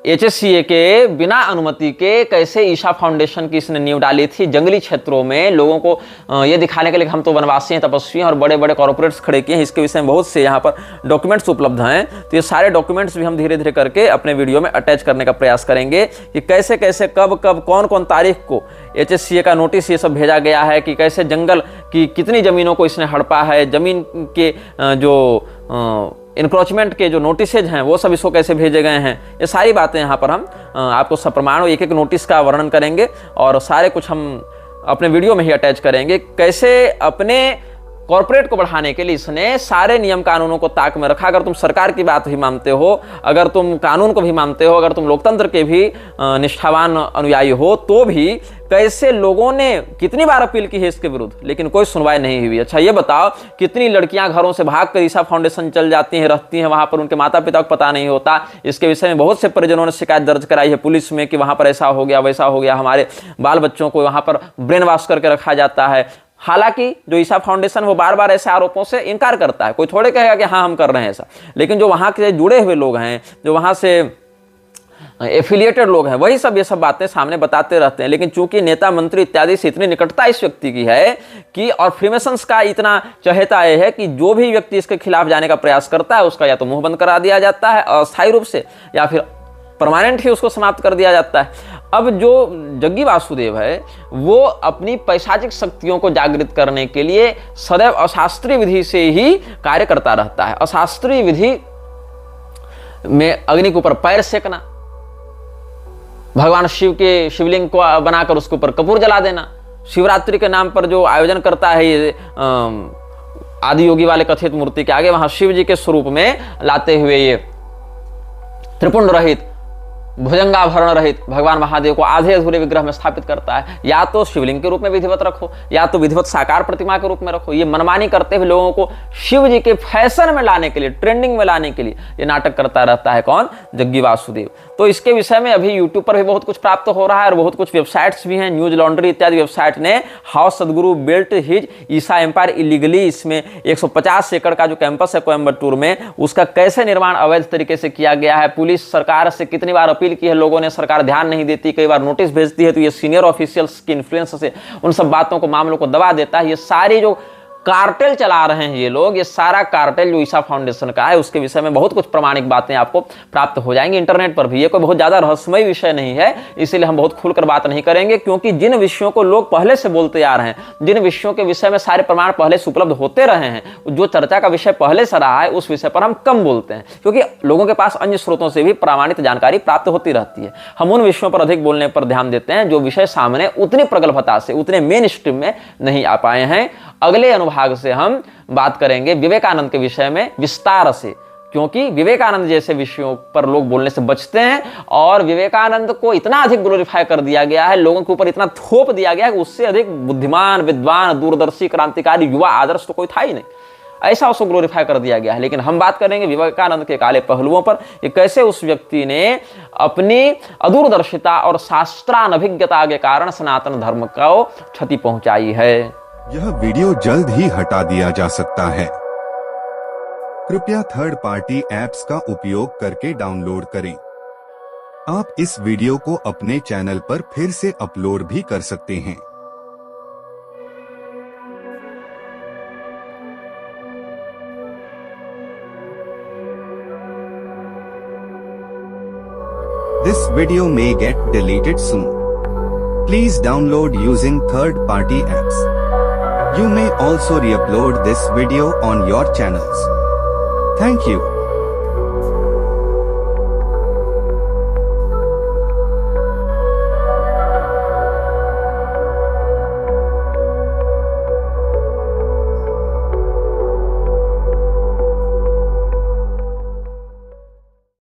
HSCA के बिना अनुमति के कैसे ईशा फाउंडेशन की इसने नींव डाली थी जंगली क्षेत्रों में लोगों को ये दिखाने के लिए हम तो वनवासी हैं, तपस्वी हैं और बड़े बड़े कॉर्पोरेट्स खड़े किए हैं। इसके विषय में बहुत से यहाँ पर डॉक्यूमेंट्स उपलब्ध हैं। तो ये सारे डॉक्यूमेंट्स भी हम धीरे धीरे करके अपने वीडियो में अटैच करने का प्रयास करेंगे कि कैसे कैसे कब कब कौन कौन तारीख को HSCA का नोटिस ये सब भेजा गया है, कि कैसे जंगल की कितनी जमीनों को इसने हड़पा है, जमीन के जो इनक्रोचमेंट के जो नोटिसेज हैं वो सब इसको कैसे भेजे गए हैं, ये सारी बातें यहाँ पर हम आपको सप्रमाण एक एक नोटिस का वर्णन करेंगे और सारे कुछ हम अपने वीडियो में ही अटैच करेंगे। कैसे अपने कॉर्पोरेट को बढ़ाने के लिए इसने सारे नियम कानूनों को ताक में रखा। अगर तुम सरकार की बात भी मानते हो, अगर तुम कानून को भी मानते हो, अगर तुम लोकतंत्र के भी निष्ठावान अनुयायी हो, तो भी कैसे लोगों ने कितनी बार अपील की है इसके विरुद्ध, लेकिन कोई सुनवाई नहीं हुई। अच्छा ये बताओ, कितनी लड़कियां घरों से भागकर ईशा फाउंडेशन चल जाती हैं, रहती हैं वहां पर, उनके माता पिता को पता नहीं होता। इसके विषय में बहुत से परिजनों ने शिकायत दर्ज कराई है पुलिस में कि वहां पर ऐसा हो गया वैसा हो गया, हमारे बाल बच्चों को वहां पर ब्रेन वॉश करके रखा जाता है। हालांकि जो ईशा फाउंडेशन वो बार बार ऐसे आरोपों से इनकार करता है, कोई थोड़े कहेगा कि हाँ हम कर रहे हैं ऐसा, लेकिन जो वहां के जुड़े हुए लोग हैं, जो वहां से एफिलिएटेड लोग हैं, वही सब ये सब बातें सामने बताते रहते हैं। लेकिन चूंकि नेता मंत्री इत्यादि से इतनी निकटता इस व्यक्ति की है कि, और फ्रीमेसन्स का इतना चहेता है कि जो भी व्यक्ति इसके खिलाफ जाने का प्रयास करता है उसका या तो मुंह बंद करा दिया जाता है अस्थायी रूप से, या फिर परमानेंट ही उसको समाप्त कर दिया जाता है। अब जो जग्गी वासुदेव है वो अपनी पैशाचिक शक्तियों को जागृत करने के लिए सदैव अशास्त्रीय विधि से ही कार्य करता रहता है। अशास्त्रीय विधि में अग्नि के ऊपर पैर सेकना, भगवान शिव के शिवलिंग को बनाकर उसके ऊपर कपूर जला देना, शिवरात्रि के नाम पर जो आयोजन करता है ये आदि योगी वाले कथित मूर्ति के आगे वहां शिव जी के स्वरूप में लाते हुए ये त्रिपुंड रहित भुजंगाभरण रहित भगवान महादेव को आधे अधूरे विग्रह में स्थापित करता है। या तो शिवलिंग के रूप में विधिवत रखो, या तो विधिवत साकार प्रतिमा के रूप में रखो। ये मनमानी करते हुए लोगों को शिव जी के फैशन में लाने के लिए, ट्रेंडिंग में लाने के लिए ये नाटक करता रहता है कौन? जग्गी वासुदेव। तो इसके विषय में अभी यूट्यूब पर भी बहुत कुछ प्राप्त हो रहा है और बहुत कुछ वेबसाइट्स भी हैं। न्यूज लॉन्ड्री इत्यादि वेबसाइट ने हाउ सदगुरु बिल्ट हिज ईसा एम्पायर इलीगली, इसमें 150 एकड़ का जो कैंपस है कोयम्बटूर में, उसका कैसे निर्माण अवैध तरीके से किया गया है। पुलिस सरकार से कितनी बार अपील की है, लोगों ने, सरकार ध्यान नहीं देती, कई बार नोटिस भेजती है, तो ये सीनियर ऑफिशियल्स की इन्फ्लुएंस से उन सब बातों को, मामलों को दबा देता है। ये सारी जो कार्टेल चला रहे हैं ये लोग, ये सारा कार्टेल जो ईशा फाउंडेशन का है उसके विषय में बहुत कुछ प्रमाणिक बातें आपको प्राप्त हो जाएंगी इंटरनेट पर भी। ये कोई बहुत ज्यादा रहस्यमय विषय नहीं है, इसीलिए हम बहुत खुलकर बात नहीं करेंगे, क्योंकि जिन विषयों को लोग पहले से बोलते आ रहे हैं, जिन विषयों के विषय में सारे प्रमाण पहले से उपलब्ध होते रहे हैं, जो चर्चा का विषय पहले से रहा है, उस विषय पर हम कम बोलते हैं, क्योंकि लोगों के पास अन्य स्रोतों से भी प्रमाणित जानकारी प्राप्त होती रहती है। हम उन विषयों पर अधिक बोलने पर ध्यान देते हैं जो विषय सामने उतनी प्रगल्भता से, उतने मेन स्ट्रीम में नहीं आ पाए हैं। अगले अनुभाग से हम बात करेंगे विवेकानंद के विषय में विस्तार से, क्योंकि विवेकानंद जैसे विषयों पर लोग बोलने से बचते हैं, और विवेकानंद को इतना अधिक ग्लोरीफाई कर दिया गया है, लोगों के ऊपर इतना थोप दिया गया है कि उससे अधिक बुद्धिमान, विद्वान, दूरदर्शी, क्रांतिकारी, युवा आदर्श तो कोई था ही नहीं। ऐसा उसको ग्लोरीफाई कर दिया गया है। लेकिन हम बात करेंगे विवेकानंद के काले पहलुओं पर, कि कैसे उस व्यक्ति ने अपनी अदूरदर्शिता और शास्त्रानभिज्ञता के कारण सनातन धर्म को क्षति पहुंचाई है। यह वीडियो जल्द ही हटा दिया जा सकता है। कृपया थर्ड पार्टी ऐप्स का उपयोग करके डाउनलोड करें। आप इस वीडियो को अपने चैनल पर फिर से अपलोड भी कर सकते हैं। This video may get deleted soon. Please download using third-party apps. You may also re-upload this video on your channels. Thank you.